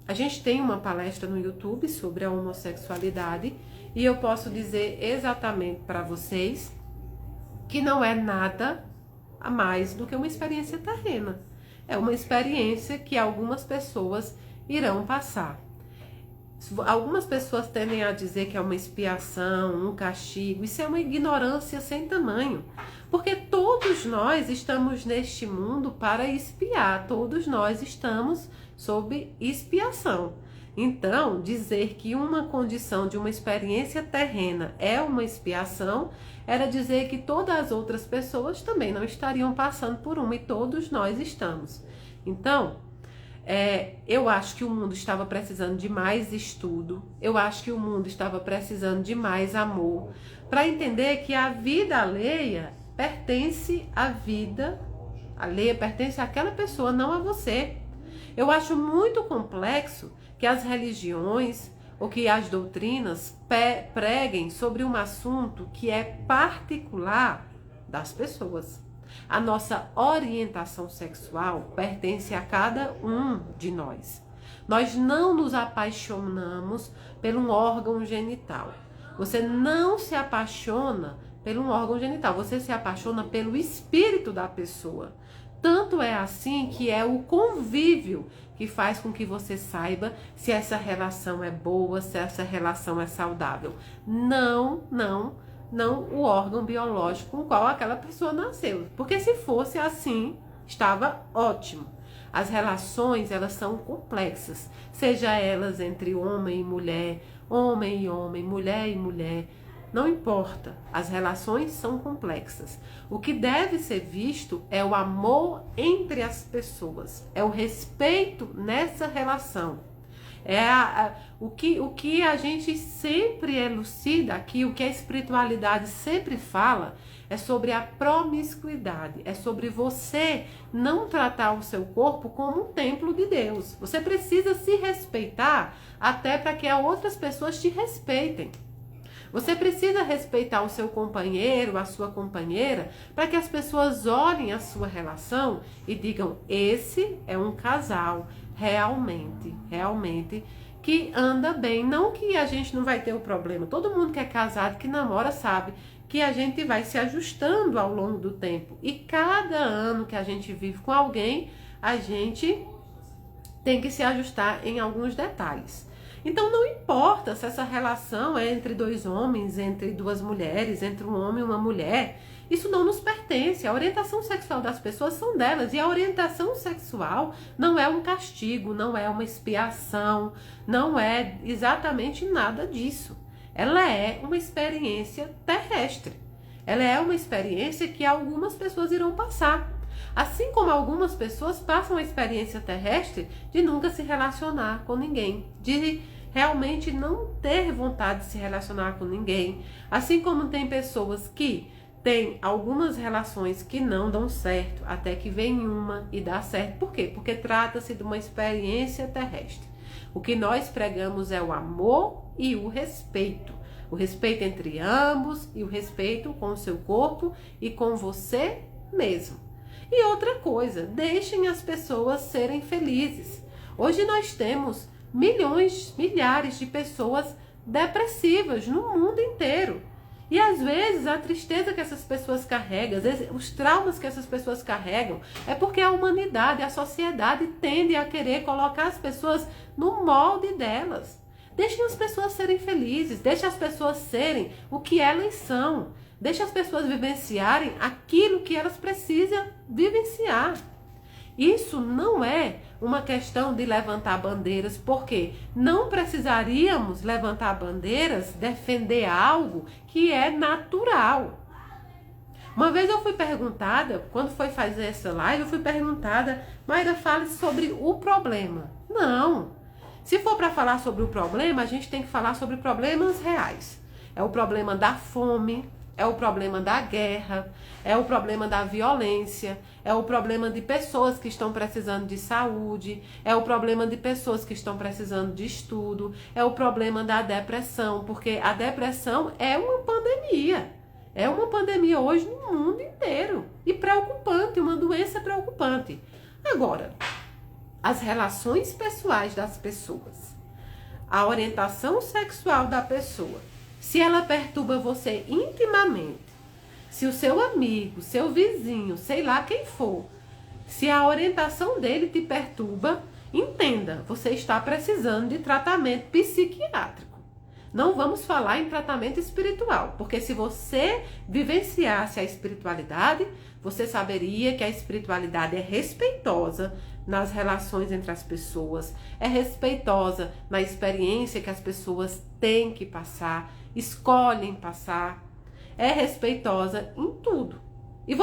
A gente tem uma palestra no YouTube sobre a homossexualidade e eu posso dizer exatamente para vocês que não é nada a mais do que uma experiência terrena. É uma experiência que algumas pessoas irão passar. Algumas pessoas tendem a dizer que é uma expiação, um castigo. Isso é uma ignorância sem tamanho. Porque todos nós estamos neste mundo para expiar. Todos nós estamos sob expiação. Então, dizer que uma condição de uma experiência terrena é uma expiação, era dizer que todas as outras pessoas também não estariam passando por uma, e todos nós estamos. Então, eu acho que o mundo estava precisando de mais estudo, eu acho que o mundo estava precisando de mais amor, para entender que a vida alheia pertence à vida alheia, pertence àquela pessoa, não a você. Eu acho muito complexo que as religiões ou que as doutrinas preguem sobre um assunto que é particular das pessoas. A nossa orientação sexual pertence a cada um de nós. Nós não nos apaixonamos por um órgão genital. Você não se apaixona pelo um órgão genital, você se apaixona pelo espírito da pessoa. Tanto é assim que é o convívio que faz com que você saiba se essa relação é boa, se essa relação é saudável. Não o órgão biológico com o qual aquela pessoa nasceu. Porque se fosse assim, estava ótimo. As relações, elas são complexas. Seja elas entre homem e mulher, mulher e mulher. Não importa, as relações são complexas. O que deve ser visto é o amor entre as pessoas, é o respeito nessa relação. O que a gente sempre elucida aqui, o que a espiritualidade sempre fala, é sobre a promiscuidade, é sobre você não tratar o seu corpo como um templo de Deus. Você precisa se respeitar até para que outras pessoas te respeitem. Você precisa respeitar o seu companheiro, a sua companheira, para que as pessoas olhem a sua relação e digam: esse é um casal realmente que anda bem. Não que a gente não vai ter o problema. Todo mundo que é casado, que namora, sabe que a gente vai se ajustando ao longo do tempo. E cada ano que a gente vive com alguém, a gente tem que se ajustar em alguns detalhes. Então não importa se essa relação é entre dois homens, entre duas mulheres, entre um homem e uma mulher, isso não nos pertence. A orientação sexual das pessoas são delas, e a orientação sexual não é um castigo, não é uma expiação, não é exatamente nada disso. Ela é uma experiência terrestre, ela é uma experiência que algumas pessoas irão passar. Assim como algumas pessoas passam a experiência terrestre de nunca se relacionar com ninguém, de realmente não ter vontade de se relacionar com ninguém. Assim como tem pessoas que têm algumas relações que não dão certo, até que vem uma e dá certo. Por quê? Porque trata-se de uma experiência terrestre. O que nós pregamos é o amor e o respeito. O respeito entre ambos e o respeito com o seu corpo e com você mesmo. E outra coisa, deixem as pessoas serem felizes. Hoje nós temos milhares de pessoas depressivas no mundo inteiro. E às vezes a tristeza que essas pessoas carregam, às vezes os traumas que essas pessoas carregam, é porque a humanidade, a sociedade tende a querer colocar as pessoas no molde delas. Deixem as pessoas serem felizes, deixem as pessoas serem o que elas são. Deixe as pessoas vivenciarem aquilo que elas precisam vivenciar. Isso não é uma questão de levantar bandeiras, porque não precisaríamos levantar bandeiras, defender algo que é natural. Uma vez eu fui perguntada, quando foi fazer essa live, eu fui perguntada: Mayra, fale sobre o problema. Não. Se for para falar sobre o problema, a gente tem que falar sobre problemas reais. É o problema da fome, é o problema da guerra, é o problema da violência, é o problema de pessoas que estão precisando de saúde, é o problema de pessoas que estão precisando de estudo, é o problema da depressão, porque a depressão é uma pandemia. É uma pandemia hoje no mundo inteiro e preocupante, uma doença preocupante. Agora, as relações pessoais das pessoas, a orientação sexual da pessoa, se ela perturba você intimamente, se o seu amigo, seu vizinho, sei lá quem for, se a orientação dele te perturba, entenda, você está precisando de tratamento psiquiátrico. Não vamos falar em tratamento espiritual, porque se você vivenciasse a espiritualidade, você saberia que a espiritualidade é respeitosa nas relações entre as pessoas, é respeitosa na experiência que as pessoas têm que passar, escolhem passar, é respeitosa em tudo. E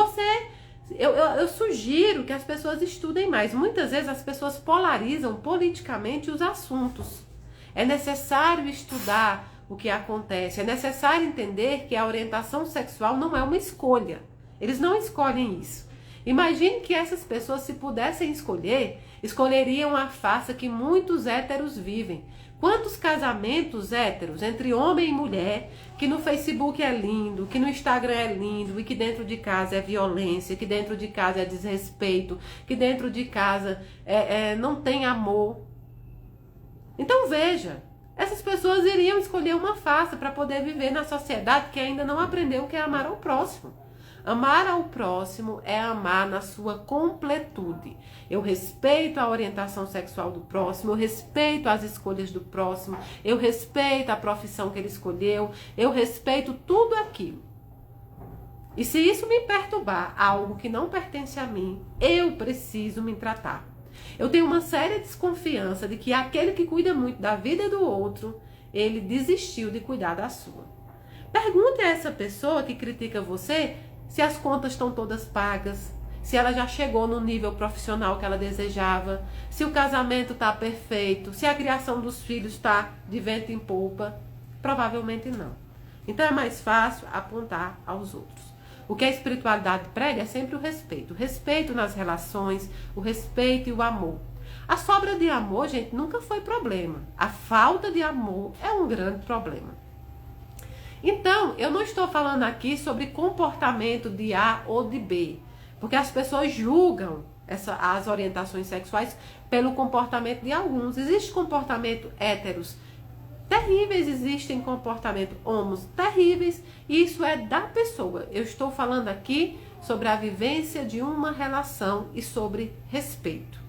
eu sugiro que as pessoas estudem mais. Muitas vezes as pessoas polarizam politicamente os assuntos. É necessário estudar o que acontece, é necessário entender que a orientação sexual não é uma escolha. Eles não escolhem isso. Imagine que essas pessoas, se pudessem escolher, escolheriam a farsa que muitos héteros vivem. Quantos casamentos héteros entre homem e mulher, que no Facebook é lindo, que no Instagram é lindo, e que dentro de casa é violência, que dentro de casa é desrespeito, que dentro de casa não tem amor. Então veja, essas pessoas iriam escolher uma farsa para poder viver na sociedade que ainda não aprendeu o que é amar ao próximo. Amar ao próximo é amar na sua completude. Eu respeito a orientação sexual do próximo, eu respeito as escolhas do próximo, eu respeito a profissão que ele escolheu, eu respeito tudo aquilo. E se isso me perturbar, algo que não pertence a mim, eu preciso me tratar. Eu tenho uma séria desconfiança de que aquele que cuida muito da vida do outro, ele desistiu de cuidar da sua. Pergunte a essa pessoa que critica você se as contas estão todas pagas, se ela já chegou no nível profissional que ela desejava, se o casamento está perfeito, se a criação dos filhos está de vento em popa. Provavelmente não. Então é mais fácil apontar aos outros. O que a espiritualidade prega é sempre o respeito nas relações, o respeito e o amor. A sobra de amor, gente, nunca foi problema. A falta de amor é um grande problema. Então, eu não estou falando aqui sobre comportamento de A ou de B, porque as pessoas julgam as orientações sexuais pelo comportamento de alguns. Existe comportamento héteros terríveis, existem comportamentos homos terríveis, e isso é da pessoa. Eu estou falando aqui sobre a vivência de uma relação e sobre respeito.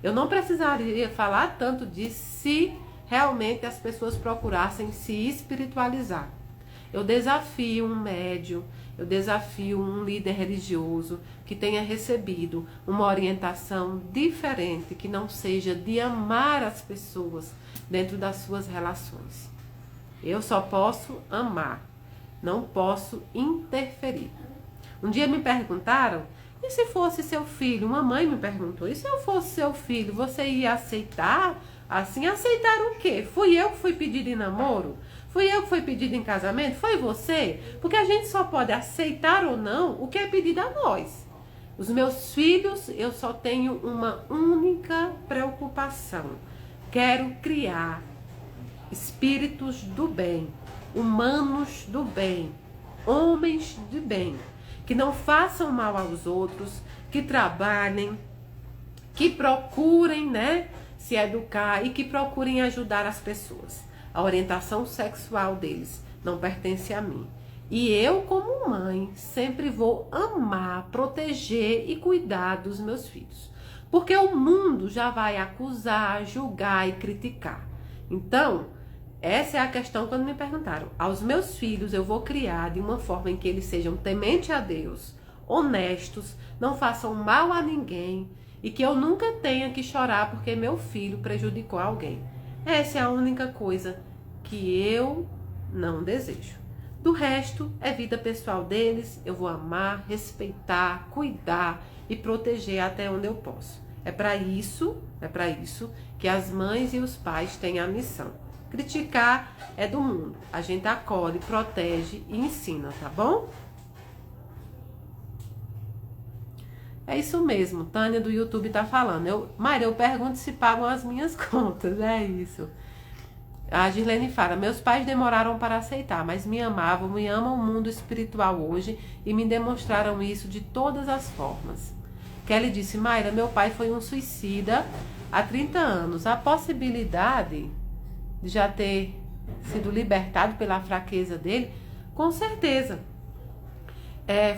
Eu não precisaria falar tanto disso se realmente as pessoas procurassem se espiritualizar. Eu desafio um médium, eu desafio um líder religioso que tenha recebido uma orientação diferente, que não seja de amar as pessoas dentro das suas relações. Eu só posso amar, não posso interferir. Um dia me perguntaram, e se fosse seu filho? Uma mãe me perguntou, e se eu fosse seu filho, você ia aceitar? Assim, aceitar o quê? Fui eu que fui pedir em namoro? Fui eu que fui pedido em casamento? Foi você? Porque a gente só pode aceitar ou não o que é pedido a nós. Os meus filhos, eu só tenho uma única preocupação. Quero criar espíritos do bem, humanos do bem, homens de bem, que não façam mal aos outros, que trabalhem, que procurem, se educar e que procurem ajudar as pessoas. A orientação sexual deles não pertence a mim. E eu, como mãe, sempre vou amar, proteger e cuidar dos meus filhos. Porque o mundo já vai acusar, julgar e criticar. Então, essa é a questão quando me perguntaram. Aos meus filhos eu vou criar de uma forma em que eles sejam tementes a Deus, honestos, não façam mal a ninguém e que eu nunca tenha que chorar porque meu filho prejudicou alguém. Essa é a única coisa que eu não desejo. Do resto, é vida pessoal deles, eu vou amar, respeitar, cuidar e proteger até onde eu posso. É para isso que as mães e os pais têm a missão. Criticar é do mundo. A gente acolhe, protege e ensina, tá bom? É isso mesmo, Tânia do YouTube tá falando. Mayra, eu pergunto se pagam as minhas contas, é isso. A Girlene fala, meus pais demoraram para aceitar, mas me amavam, me amam o mundo espiritual hoje e me demonstraram isso de todas as formas. Kelly disse, Mayra, meu pai foi um suicida há 30 anos. A possibilidade de já ter sido libertado pela fraqueza dele, com certeza.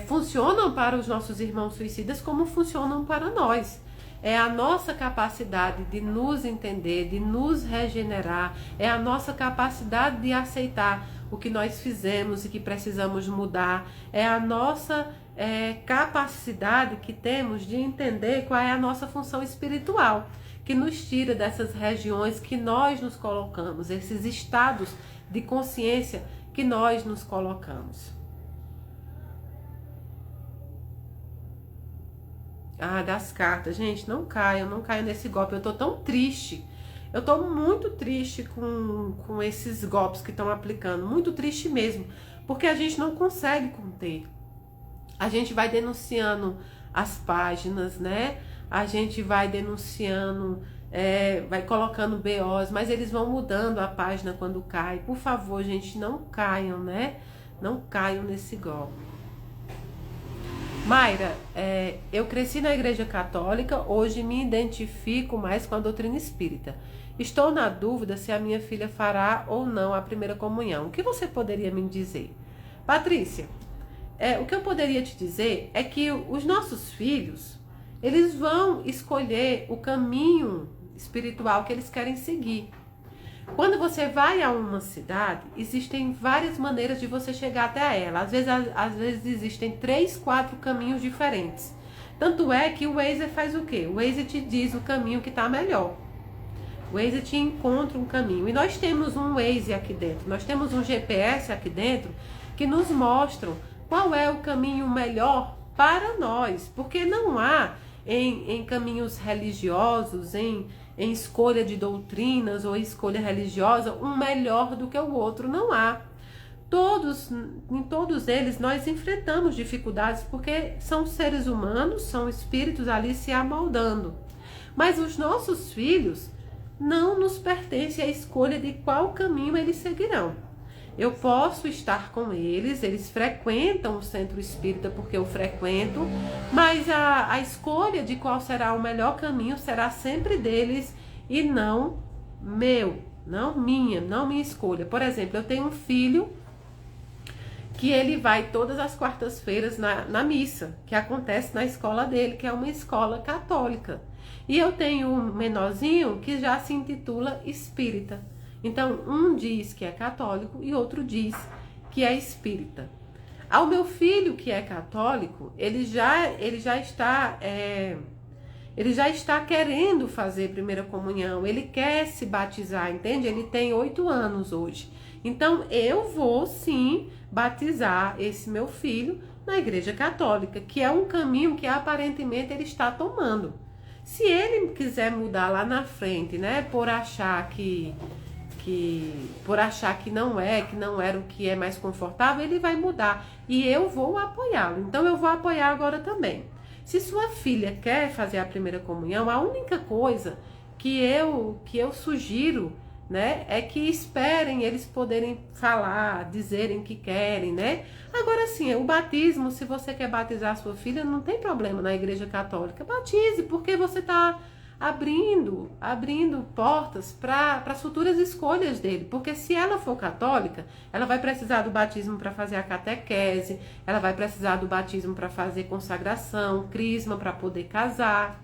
Funcionam para os nossos irmãos suicidas como funcionam para nós. É a nossa capacidade de nos entender, de nos regenerar, é a nossa capacidade de aceitar o que nós fizemos e que precisamos mudar, é a nossa capacidade que temos de entender qual é a nossa função espiritual, que nos tira dessas regiões que nós nos colocamos, esses estados de consciência que nós nos colocamos. Ah, das cartas. Gente, não caio nesse golpe. Eu tô tão triste. Eu tô muito triste com esses golpes que estão aplicando. Muito triste mesmo. Porque a gente não consegue conter. A gente vai denunciando as páginas, né? A gente vai denunciando, vai colocando BOs, mas eles vão mudando a página quando cai. Por favor, gente, não caiam, né? Não caiam nesse golpe. Mayra, eu cresci na igreja católica, hoje me identifico mais com a doutrina espírita. Estou na dúvida se a minha filha fará ou não a primeira comunhão. O que você poderia me dizer? Patrícia, o que eu poderia te dizer é que os nossos filhos, eles vão escolher o caminho espiritual que eles querem seguir. Quando você vai a uma cidade, existem várias maneiras de você chegar até ela. Às vezes existem 3, 4 caminhos diferentes. Tanto é que o Waze faz o quê? O Waze te diz o caminho que está melhor. O Waze te encontra um caminho. E nós temos um Waze aqui dentro. Nós temos um GPS aqui dentro que nos mostram qual é o caminho melhor para nós. Porque não há em caminhos religiosos, em escolha de doutrinas ou escolha religiosa, um melhor do que o outro, não há. Em todos eles nós enfrentamos dificuldades porque são seres humanos, são espíritos ali se amoldando. Mas os nossos filhos não nos pertence a escolha de qual caminho eles seguirão. Eu posso estar com eles, eles frequentam o centro espírita porque eu frequento, mas a escolha de qual será o melhor caminho será sempre deles e não meu, não minha escolha. Por exemplo, eu tenho um filho que ele vai todas as quartas-feiras na missa, que acontece na escola dele, que é uma escola católica. E eu tenho um menorzinho que já se intitula espírita. Então, um diz que é católico e outro diz que é espírita. Ao meu filho que é católico, ele já está querendo fazer primeira comunhão, ele quer se batizar, entende? Ele tem 8 anos hoje. Então, eu vou sim batizar esse meu filho na igreja católica, que é um caminho que aparentemente ele está tomando. Se ele quiser mudar lá na frente, né, por achar que não era o que é mais confortável, ele vai mudar e eu vou apoiá-lo. Então eu vou apoiar agora também. Se sua filha quer fazer a primeira comunhão, a única coisa que eu sugiro, né, é que esperem eles poderem falar, dizerem que querem, né? Agora sim, o batismo, se você quer batizar sua filha, não tem problema na igreja católica. Batize, porque você está abrindo portas para as futuras escolhas dele, porque se ela for católica, ela vai precisar do batismo para fazer a catequese, ela vai precisar do batismo para fazer consagração, crisma para poder casar.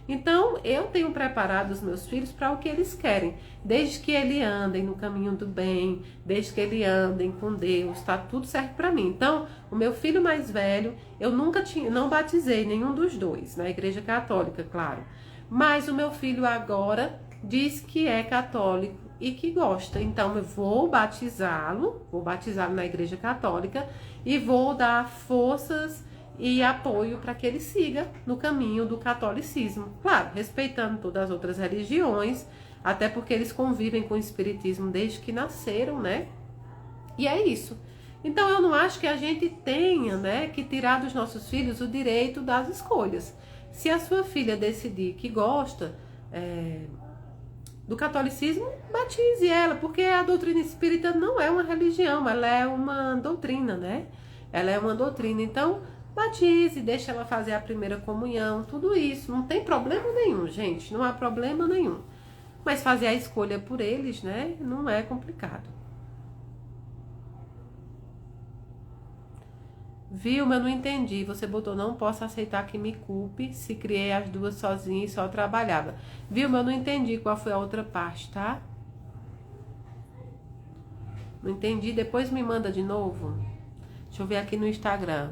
Então, eu tenho preparado os meus filhos para o que eles querem, desde que eles andem no caminho do bem, desde que eles andem com Deus, está tudo certo para mim. Então, o meu filho mais velho, eu não batizei nenhum dos dois, na igreja católica, claro. Mas o meu filho agora diz que é católico e que gosta. Então, eu vou batizá-lo na igreja católica e vou dar forças e apoio para que ele siga no caminho do catolicismo. Claro, respeitando todas as outras religiões, até porque eles convivem com o espiritismo desde que nasceram, né? E é isso. Então eu não acho que a gente tenha, né, que tirar dos nossos filhos o direito das escolhas. Se a sua filha decidir que gosta do catolicismo, batize ela, porque a doutrina espírita não é uma religião, ela é uma doutrina, né? Ela é uma doutrina. Então, batize, deixa ela fazer a primeira comunhão, tudo isso. Não tem problema nenhum, gente, não há problema nenhum. Mas fazer a escolha por eles, né, não é complicado. Vilma, eu não entendi. Você botou, não posso aceitar que me culpe se criei as duas sozinha e só trabalhava. Vilma, eu não entendi qual foi a outra parte, tá? Não entendi, depois me manda de novo. Deixa eu ver aqui no Instagram.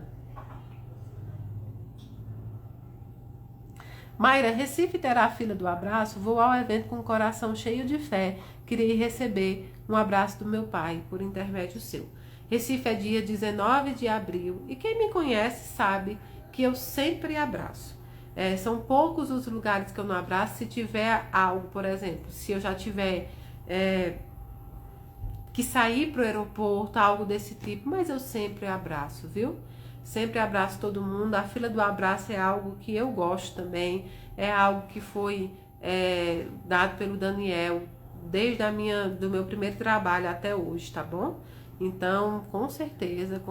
Mayra, Recife terá a fila do abraço? Vou ao evento com o coração cheio de fé. Queria receber um abraço do meu pai, por intermédio seu. Recife é dia 19 de abril e quem me conhece sabe que eu sempre abraço. São poucos os lugares que eu não abraço. Se tiver algo, por exemplo, se eu já tiver que sair para o aeroporto, algo desse tipo, mas eu sempre abraço, viu? Sempre abraço todo mundo. A fila do abraço é algo que eu gosto também, é algo que foi dado pelo Daniel desde do meu primeiro trabalho até hoje, tá bom? Então, com certeza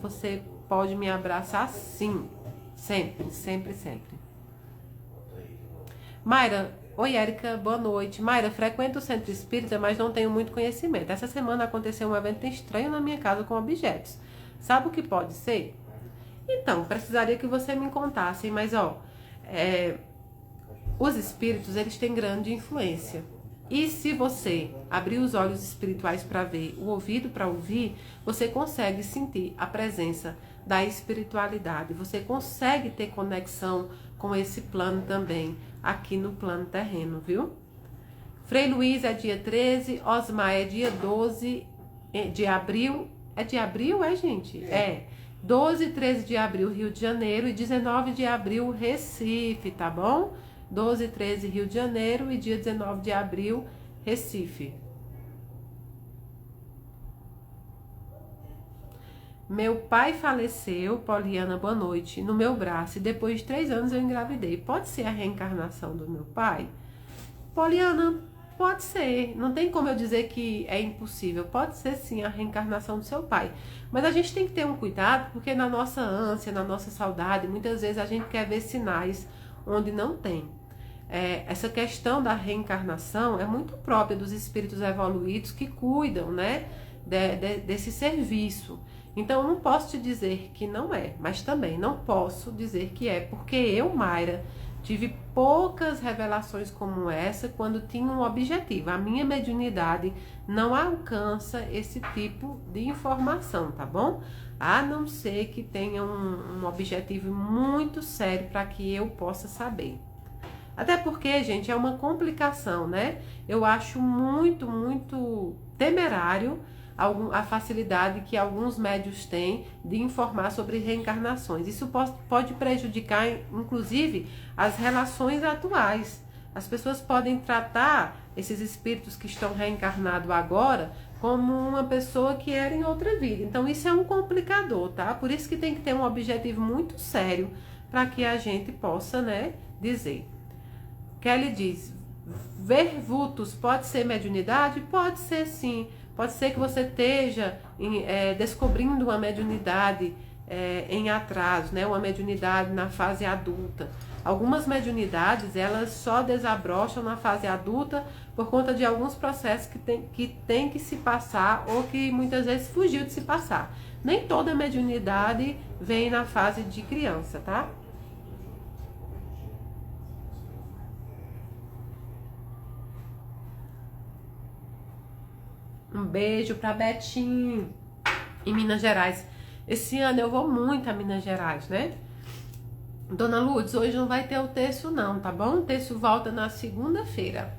você pode me abraçar sim. Sempre, sempre, sempre. Mayra, oi Érica, boa noite. Mayra, frequento o centro espírita, mas não tenho muito conhecimento. Essa semana aconteceu um evento estranho na minha casa com objetos. Sabe o que pode ser? Então, precisaria que você me contasse, mas os espíritos, eles têm grande influência. E se você abrir os olhos espirituais para ver, o ouvido para ouvir, você consegue sentir a presença da espiritualidade. Você consegue ter conexão com esse plano também, aqui no plano terreno, viu? Frei Luiz é dia 13, Osmar é dia 12 de abril. É de abril, gente? 12 e 13 de abril, Rio de Janeiro, e 19 de abril, Recife, tá bom? 12 e 13, Rio de Janeiro, e dia 19 de abril, Recife. Meu pai faleceu, Poliana, boa noite, no meu braço, e depois de 3 anos eu engravidei. Pode ser a reencarnação do meu pai? Poliana, pode ser. Não tem como eu dizer que é impossível. Pode ser sim a reencarnação do seu pai. Mas a gente tem que ter um cuidado, porque na nossa ânsia, na nossa saudade, muitas vezes a gente quer ver sinais onde não tem. Essa questão da reencarnação é muito própria dos espíritos evoluídos que cuidam, né, desse serviço. Então eu não posso te dizer que não é, mas também não posso dizer que é, porque eu, Mayra, tive poucas revelações como essa quando tinha um objetivo. A minha mediunidade não alcança esse tipo de informação, tá bom? A não ser que tenha um objetivo muito sério para que eu possa saber. Até porque, gente, é uma complicação, né? Eu acho muito, muito temerário a facilidade que alguns médios têm de informar sobre reencarnações. Isso pode prejudicar, inclusive, as relações atuais. As pessoas podem tratar esses espíritos que estão reencarnados agora como uma pessoa que era em outra vida. Então, isso é um complicador, tá? Por isso que tem que ter um objetivo muito sério para que a gente possa, né, dizer. Kelly diz, ver vultos pode ser mediunidade? Pode ser sim. Pode ser que você esteja descobrindo uma mediunidade em atraso, né? Uma mediunidade na fase adulta. Algumas mediunidades, elas só desabrocham na fase adulta por conta de alguns processos que tem que se passar ou que muitas vezes fugiu de se passar. Nem toda mediunidade vem na fase de criança, tá? Um beijo pra Betinho, em Minas Gerais. Esse ano eu vou muito a Minas Gerais, né? Dona Lourdes, hoje não vai ter o terço não, tá bom? O terço volta na segunda-feira.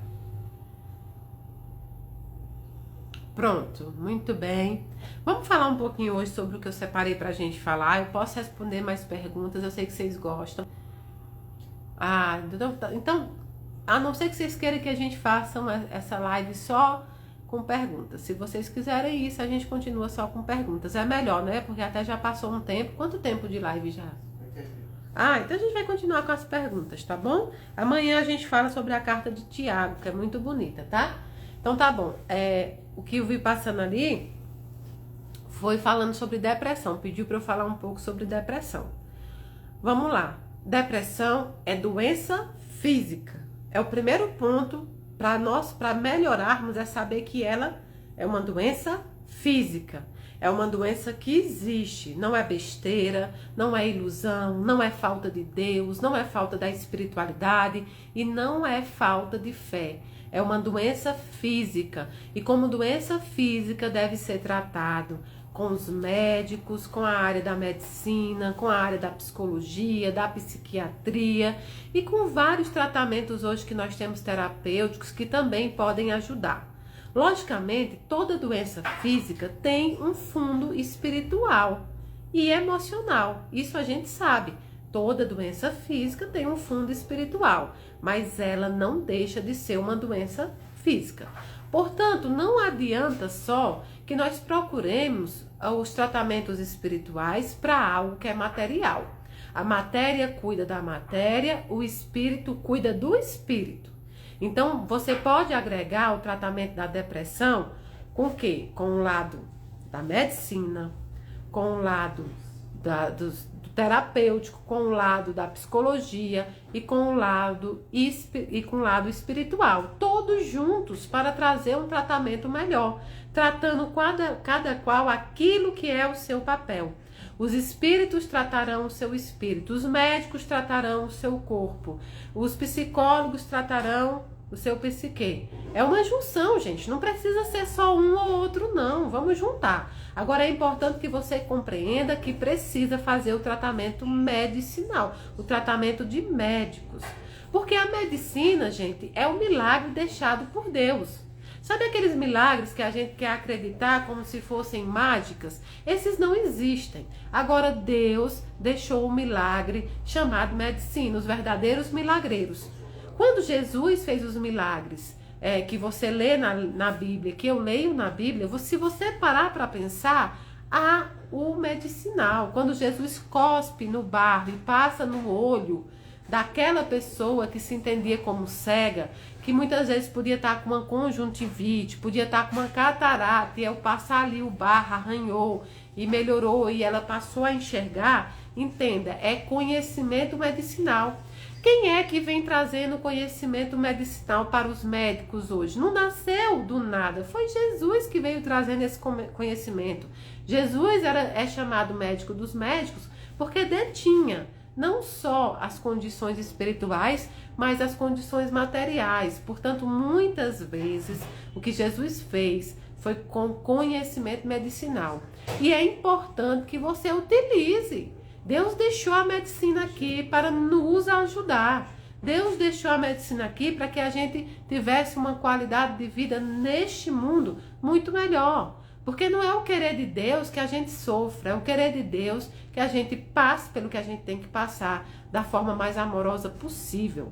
Pronto, muito bem. Vamos falar um pouquinho hoje sobre o que eu separei pra gente falar. Eu posso responder mais perguntas, eu sei que vocês gostam. Então, a não ser que vocês queiram que a gente faça essa live só com perguntas. Se vocês quiserem isso, a gente continua só com perguntas. É melhor, né? Porque até já passou um tempo. Quanto tempo de live já? Então a gente vai continuar com as perguntas, tá bom? Amanhã a gente fala sobre a carta de Tiago, que é muito bonita, tá? Então tá bom. O que eu vi passando ali foi falando sobre depressão. Pediu para eu falar um pouco sobre depressão. Vamos lá. Depressão é doença física. É o primeiro ponto para melhorarmos, é saber que ela é uma doença física. É uma doença que existe, não é besteira, não é ilusão, não é falta de Deus, não é falta da espiritualidade e não é falta de fé. É uma doença física e como doença física deve ser tratado com os médicos, com a área da medicina, com a área da psicologia, da psiquiatria e com vários tratamentos hoje que nós temos terapêuticos que também podem ajudar. Logicamente, toda doença física tem um fundo espiritual e emocional. Isso a gente sabe. Toda doença física tem um fundo espiritual, mas ela não deixa de ser uma doença física. Portanto, não adianta só que nós procuremos os tratamentos espirituais para algo que é material. A matéria cuida da matéria, o espírito cuida do espírito. Então, você pode agregar o tratamento da depressão com o quê? Com o lado da medicina, com o lado do terapêutico, com o lado da psicologia e com o lado espiritual. Todos juntos para trazer um tratamento melhor, tratando cada qual aquilo que é o seu papel. Os espíritos tratarão o seu espírito, os médicos tratarão o seu corpo, os psicólogos tratarão o seu psique. É uma junção, gente, não precisa ser só um ou outro, não, vamos juntar. Agora é importante que você compreenda que precisa fazer o tratamento medicinal, o tratamento de médicos. Porque a medicina, gente, é um milagre deixado por Deus. Sabe aqueles milagres que a gente quer acreditar como se fossem mágicas? Esses não existem. Agora Deus deixou o milagre chamado medicina, os verdadeiros milagreiros. Quando Jesus fez os milagres que você lê na Bíblia, que eu leio na Bíblia, se você parar para pensar, há o medicinal. Quando Jesus cospe no barro e passa no olho daquela pessoa que se entendia como cega, que muitas vezes podia estar com uma conjuntivite, podia estar com uma catarata, e ao passar ali o barro arranhou e melhorou e ela passou a enxergar, entenda, é conhecimento medicinal. Quem é que vem trazendo conhecimento medicinal para os médicos hoje? Não nasceu do nada, foi Jesus que veio trazendo esse conhecimento. Jesus é chamado médico dos médicos porque detinha não só as condições espirituais, mas as condições materiais. Portanto, muitas vezes, o que Jesus fez foi com conhecimento medicinal. E é importante que você utilize. Deus deixou a medicina aqui para nos ajudar. Deus deixou a medicina aqui para que a gente tivesse uma qualidade de vida neste mundo muito melhor. Porque não é o querer de Deus que a gente sofra, é o querer de Deus que a gente passe pelo que a gente tem que passar da forma mais amorosa possível.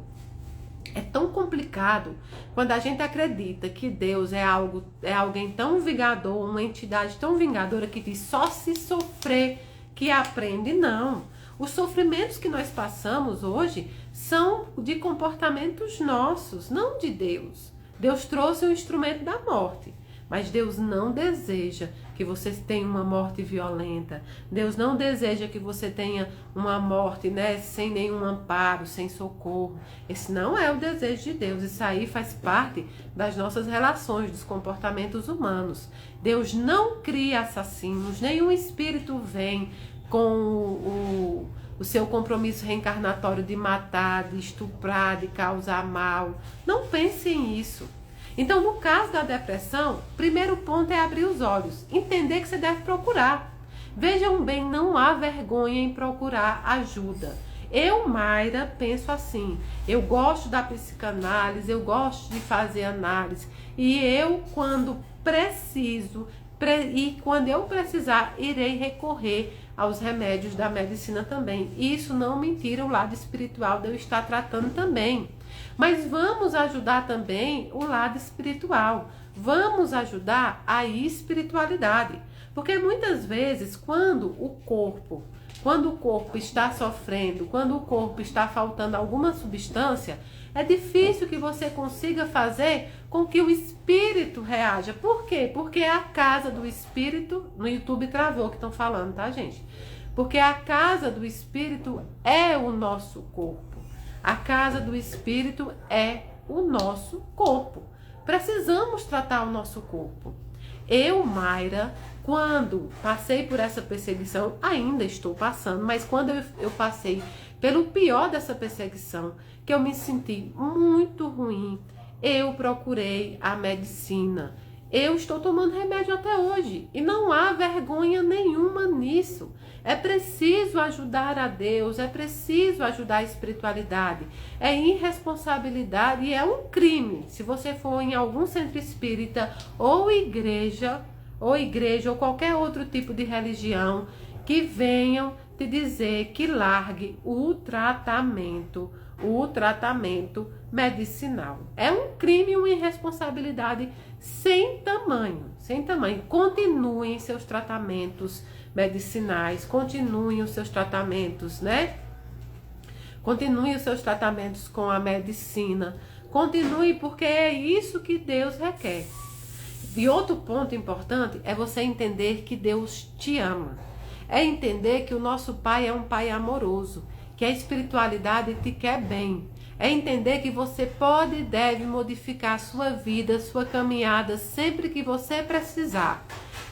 É tão complicado quando a gente acredita que Deus é alguém tão vingador, uma entidade tão vingadora que diz só se sofrer que aprende. Não. Os sofrimentos que nós passamos hoje são de comportamentos nossos, não de Deus. Deus trouxe o instrumento da morte. Mas Deus não deseja que você tenha uma morte violenta. Deus não deseja que você tenha uma morte, sem nenhum amparo, sem socorro. Esse não é o desejo de Deus. Isso aí faz parte das nossas relações, dos comportamentos humanos. Deus não cria assassinos. Nenhum espírito vem com o seu compromisso reencarnatório de matar, de estuprar, de causar mal. Não pense nisso. Então, no caso da depressão, o primeiro ponto é abrir os olhos, entender que você deve procurar. Vejam bem, não há vergonha em procurar ajuda. Eu, Mayra, penso assim, eu gosto da psicanálise, eu gosto de fazer análise, e eu, quando preciso, e quando eu precisar, irei recorrer aos remédios da medicina também. Isso não me tira o lado espiritual de eu estar tratando também. Mas vamos ajudar também o lado espiritual. Vamos ajudar a espiritualidade. Porque muitas vezes, quando o corpo está sofrendo, quando o corpo está faltando alguma substância, é difícil que você consiga fazer com que o espírito reaja. Por quê? Porque é a casa do espírito, no YouTube travou que estão falando, tá, gente? Porque a casa do espírito é o nosso corpo. A casa do espírito é o nosso corpo. Precisamos tratar o nosso corpo. Eu, Mayra, quando passei por essa perseguição, ainda estou passando, mas quando eu passei pelo pior dessa perseguição, que eu me senti muito ruim, eu procurei a medicina. Eu estou tomando remédio até hoje e não há vergonha nenhuma nisso. É preciso ajudar a Deus, é preciso ajudar a espiritualidade. É irresponsabilidade e é um crime. Se você for em algum centro espírita ou igreja ou qualquer outro tipo de religião, que venham te dizer que largue o tratamento medicinal. É um crime e uma irresponsabilidade sem tamanho. Continuem seus tratamentos medicinais, continuem os seus tratamentos, né? Continuem os seus tratamentos com a medicina. Continue, porque é isso que Deus requer. E outro ponto importante é você entender que Deus te ama. É entender que o nosso Pai é um Pai amoroso, que a espiritualidade te quer bem. É entender que você pode e deve modificar a sua vida, sua caminhada, sempre que você precisar.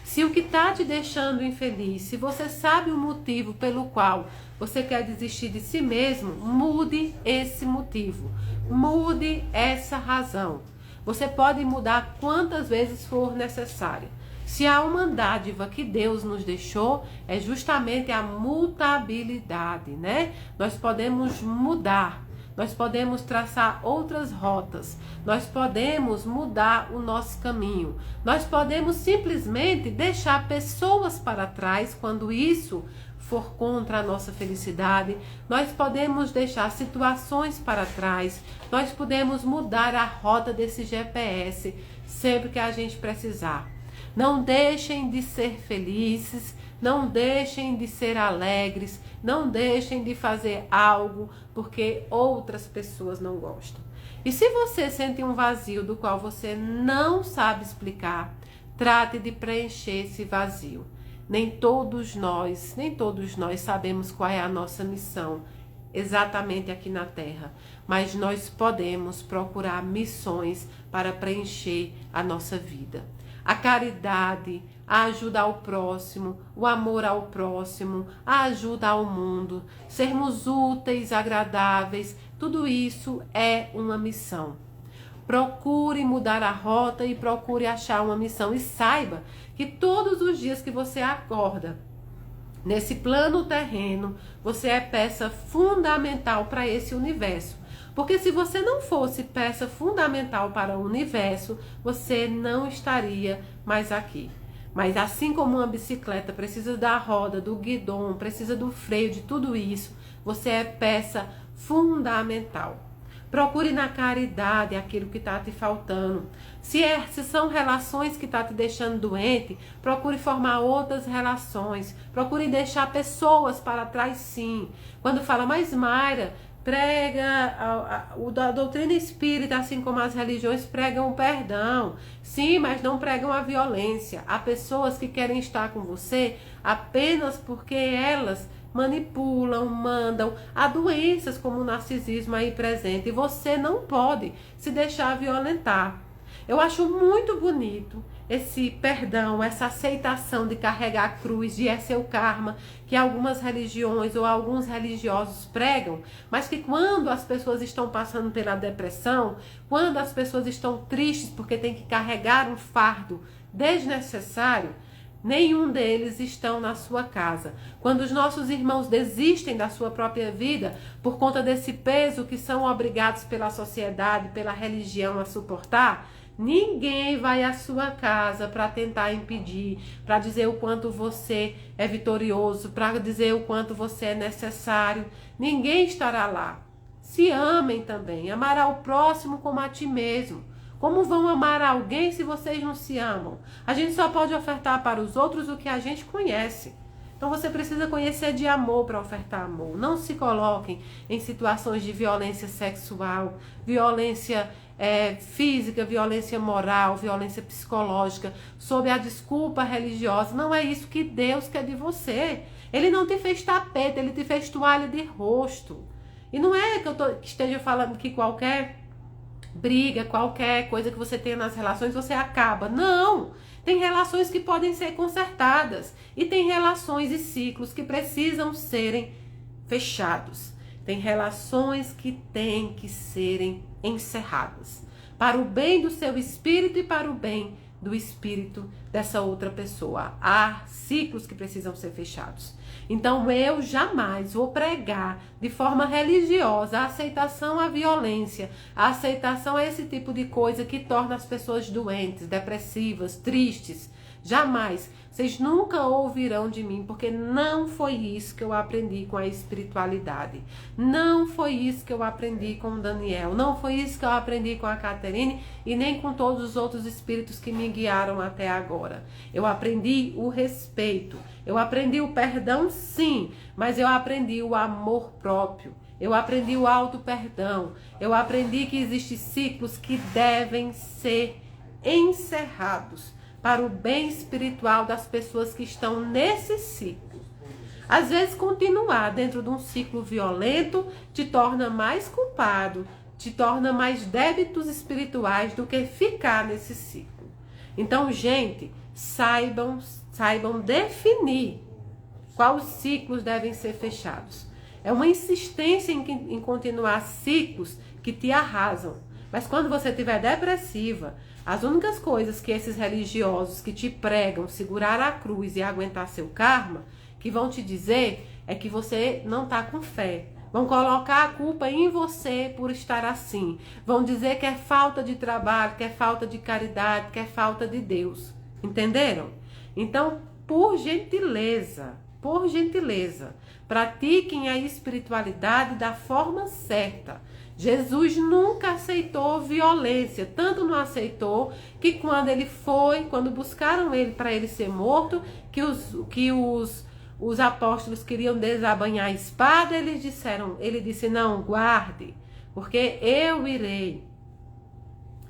Se o que está te deixando infeliz, se você sabe o motivo pelo qual você quer desistir de si mesmo, mude esse motivo, mude essa razão. Você pode mudar quantas vezes for necessário. Se há uma dádiva que Deus nos deixou, é justamente a mutabilidade, né? Nós podemos mudar, nós podemos traçar outras rotas, nós podemos mudar o nosso caminho, nós podemos simplesmente deixar pessoas para trás quando isso for contra a nossa felicidade, nós podemos deixar situações para trás, nós podemos mudar a rota desse GPS sempre que a gente precisar. Não deixem de ser felizes, não deixem de ser alegres, não deixem de fazer algo porque outras pessoas não gostam. E se você sente um vazio do qual você não sabe explicar, trate de preencher esse vazio. Nem todos nós sabemos qual é a nossa missão exatamente aqui na Terra, mas nós podemos procurar missões para preencher a nossa vida. A caridade, a ajuda ao próximo, o amor ao próximo, a ajuda ao mundo, sermos úteis, agradáveis, tudo isso é uma missão. Procure mudar a rota e procure achar uma missão. E saiba que todos os dias que você acorda nesse plano terreno, você é peça fundamental para esse universo. Porque se você não fosse peça fundamental para o universo, você não estaria mais aqui. Mas assim como uma bicicleta precisa da roda, do guidão, precisa do freio, de tudo isso, você é peça fundamental. Procure na caridade aquilo que está te faltando. Se são relações que estão te deixando doente, procure formar outras relações. Procure deixar pessoas para trás, sim. Quando fala, mas Mayra, prega a doutrina espírita, assim como as religiões, pregam o perdão. Sim, mas não pregam a violência. Há pessoas que querem estar com você apenas porque elas manipulam, mandam. Há doenças como o narcisismo aí presente e você não pode se deixar violentar. Eu acho muito bonito esse perdão, essa aceitação de carregar a cruz, de é seu karma, que algumas religiões ou alguns religiosos pregam, mas que quando as pessoas estão passando pela depressão, quando as pessoas estão tristes porque tem que carregar um fardo desnecessário, nenhum deles estão na sua casa. Quando os nossos irmãos desistem da sua própria vida por conta desse peso que são obrigados pela sociedade, pela religião a suportar, Ninguém vai à sua casa para tentar impedir, para dizer o quanto você é vitorioso, para dizer o quanto você é necessário. Ninguém estará lá. Se amem também. Amará o próximo como a ti mesmo. Como vão amar alguém se vocês não se amam? A gente só pode ofertar para os outros o que a gente conhece. Então você precisa conhecer de amor para ofertar amor. Não se coloquem em situações de violência sexual, violência física, violência moral, violência psicológica, sob a desculpa religiosa. Não é isso que Deus quer de você. Ele não te fez tapete, ele te fez toalha de rosto. E não é que que esteja falando que qualquer briga, qualquer coisa que você tenha nas relações, você acaba. Não! Tem relações que podem ser consertadas. E tem relações e ciclos que precisam serem fechados. Tem relações que têm que serem encerradas. Para o bem do seu espírito e para o bem do espírito dessa outra pessoa. Há ciclos que precisam ser fechados. Então eu jamais vou pregar de forma religiosa a aceitação à violência, a aceitação a esse tipo de coisa que torna as pessoas doentes, depressivas, tristes. Jamais. Vocês nunca ouvirão de mim, porque não foi isso que eu aprendi com a espiritualidade. Não foi isso que eu aprendi com o Daniel. Não foi isso que eu aprendi com a Caterine e nem com todos os outros espíritos que me guiaram até agora. Eu aprendi o respeito. Eu aprendi o perdão, sim, mas eu aprendi o amor próprio. Eu aprendi o auto-perdão. Eu aprendi que existem ciclos que devem ser encerrados para o bem espiritual das pessoas que estão nesse ciclo. Às vezes, continuar dentro de um ciclo violento te torna mais culpado, te torna mais débitos espirituais do que ficar nesse ciclo. Então, gente, saibam definir quais ciclos devem ser fechados. É uma insistência em continuar ciclos que te arrasam. Mas quando você estiver depressiva, as únicas coisas que esses religiosos que te pregam segurar a cruz e aguentar seu karma, que vão te dizer é que você não está com fé. Vão colocar a culpa em você por estar assim. Vão dizer que é falta de trabalho, que é falta de caridade, que é falta de Deus. Entenderam? Então, por gentileza, pratiquem a espiritualidade da forma certa. Jesus nunca aceitou violência, tanto não aceitou que quando buscaram ele para ele ser morto, que os apóstolos queriam desabanhar a espada, ele disse, não, guarde, porque eu irei.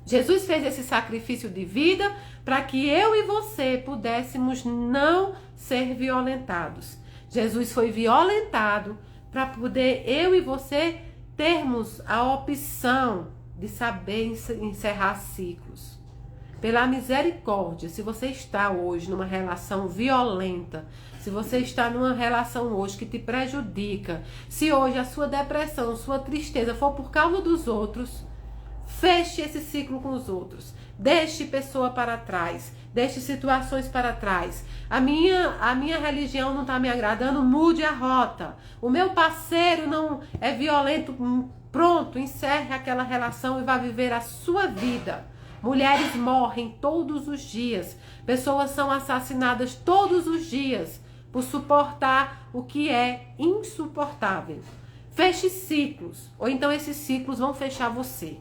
Jesus fez esse sacrifício de vida para que eu e você pudéssemos não ser violentados. Jesus foi violentado para poder eu e você termos a opção de saber encerrar ciclos. Pela misericórdia, se você está hoje numa relação violenta, se você está numa relação hoje que te prejudica, se hoje a sua depressão, sua tristeza for por causa dos outros, feche esse ciclo com os outros. Deixe pessoa para trás. Deixe situações para trás. A minha religião não está me agradando, mude a rota. O meu parceiro não é violento, pronto, encerre aquela relação e vá viver a sua vida. Mulheres morrem todos os dias. Pessoas são assassinadas todos os dias por suportar o que é insuportável. Feche ciclos, ou então esses ciclos vão fechar você.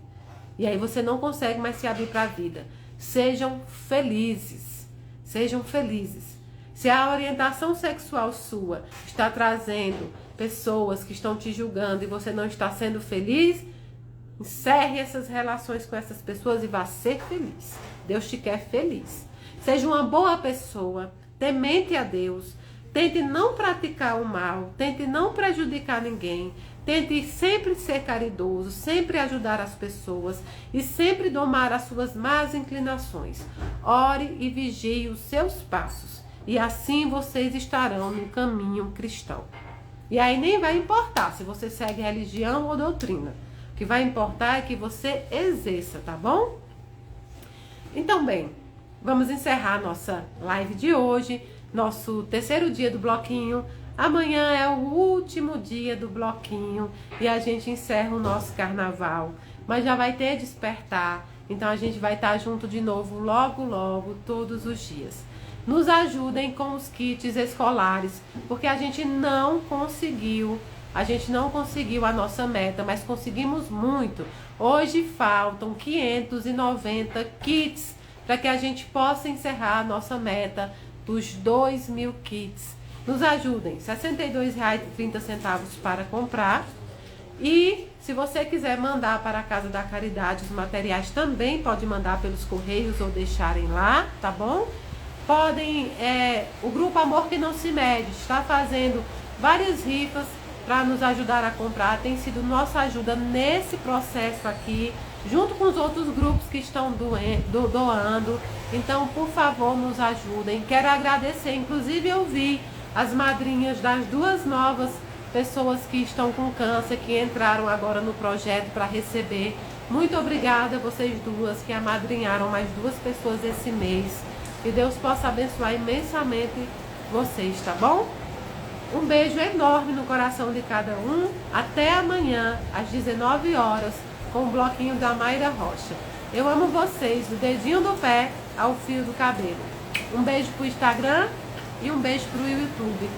E aí você não consegue mais se abrir para a vida. Sejam felizes. Sejam felizes. Se a orientação sexual sua está trazendo pessoas que estão te julgando e você não está sendo feliz, encerre essas relações com essas pessoas e vá ser feliz. Deus te quer feliz. Seja uma boa pessoa, temente a Deus. Tente não praticar o mal, tente não prejudicar ninguém. Tente sempre ser caridoso, sempre ajudar as pessoas e sempre domar as suas más inclinações. Ore e vigie os seus passos e assim vocês estarão no caminho cristão. E aí nem vai importar se você segue religião ou doutrina. O que vai importar é que você exerça, tá bom? Então, bem, vamos encerrar nossa live de hoje, nosso terceiro dia do bloquinho. Amanhã é o último dia do bloquinho e a gente encerra o nosso carnaval. Mas já vai ter despertar, Então a gente vai estar junto de novo logo, logo, todos os dias. Nos ajudem com os kits escolares, porque a gente não conseguiu a nossa meta, mas conseguimos muito. Hoje faltam 590 kits para que a gente possa encerrar a nossa meta dos 2.000 kits. Nos ajudem, R$ 62,30 para comprar. E se você quiser mandar para a Casa da Caridade os materiais, também pode mandar pelos correios ou deixarem lá, tá bom? Podem, o Grupo Amor que Não Se Mede está fazendo várias rifas para nos ajudar a comprar. Tem sido nossa ajuda nesse processo aqui, junto com os outros grupos que estão doando. Então, por favor, nos ajudem. Quero agradecer, inclusive eu vi as madrinhas das duas novas pessoas que estão com câncer, que entraram agora no projeto para receber. Muito obrigada a vocês duas que amadrinharam mais 2 pessoas esse mês. Que Deus possa abençoar imensamente vocês, tá bom? Um beijo enorme no coração de cada um. Até amanhã, às 19 horas, com o bloquinho da Mayra Rocha. Eu amo vocês, do dedinho do pé ao fio do cabelo. Um beijo pro Instagram e um beijo pro YouTube.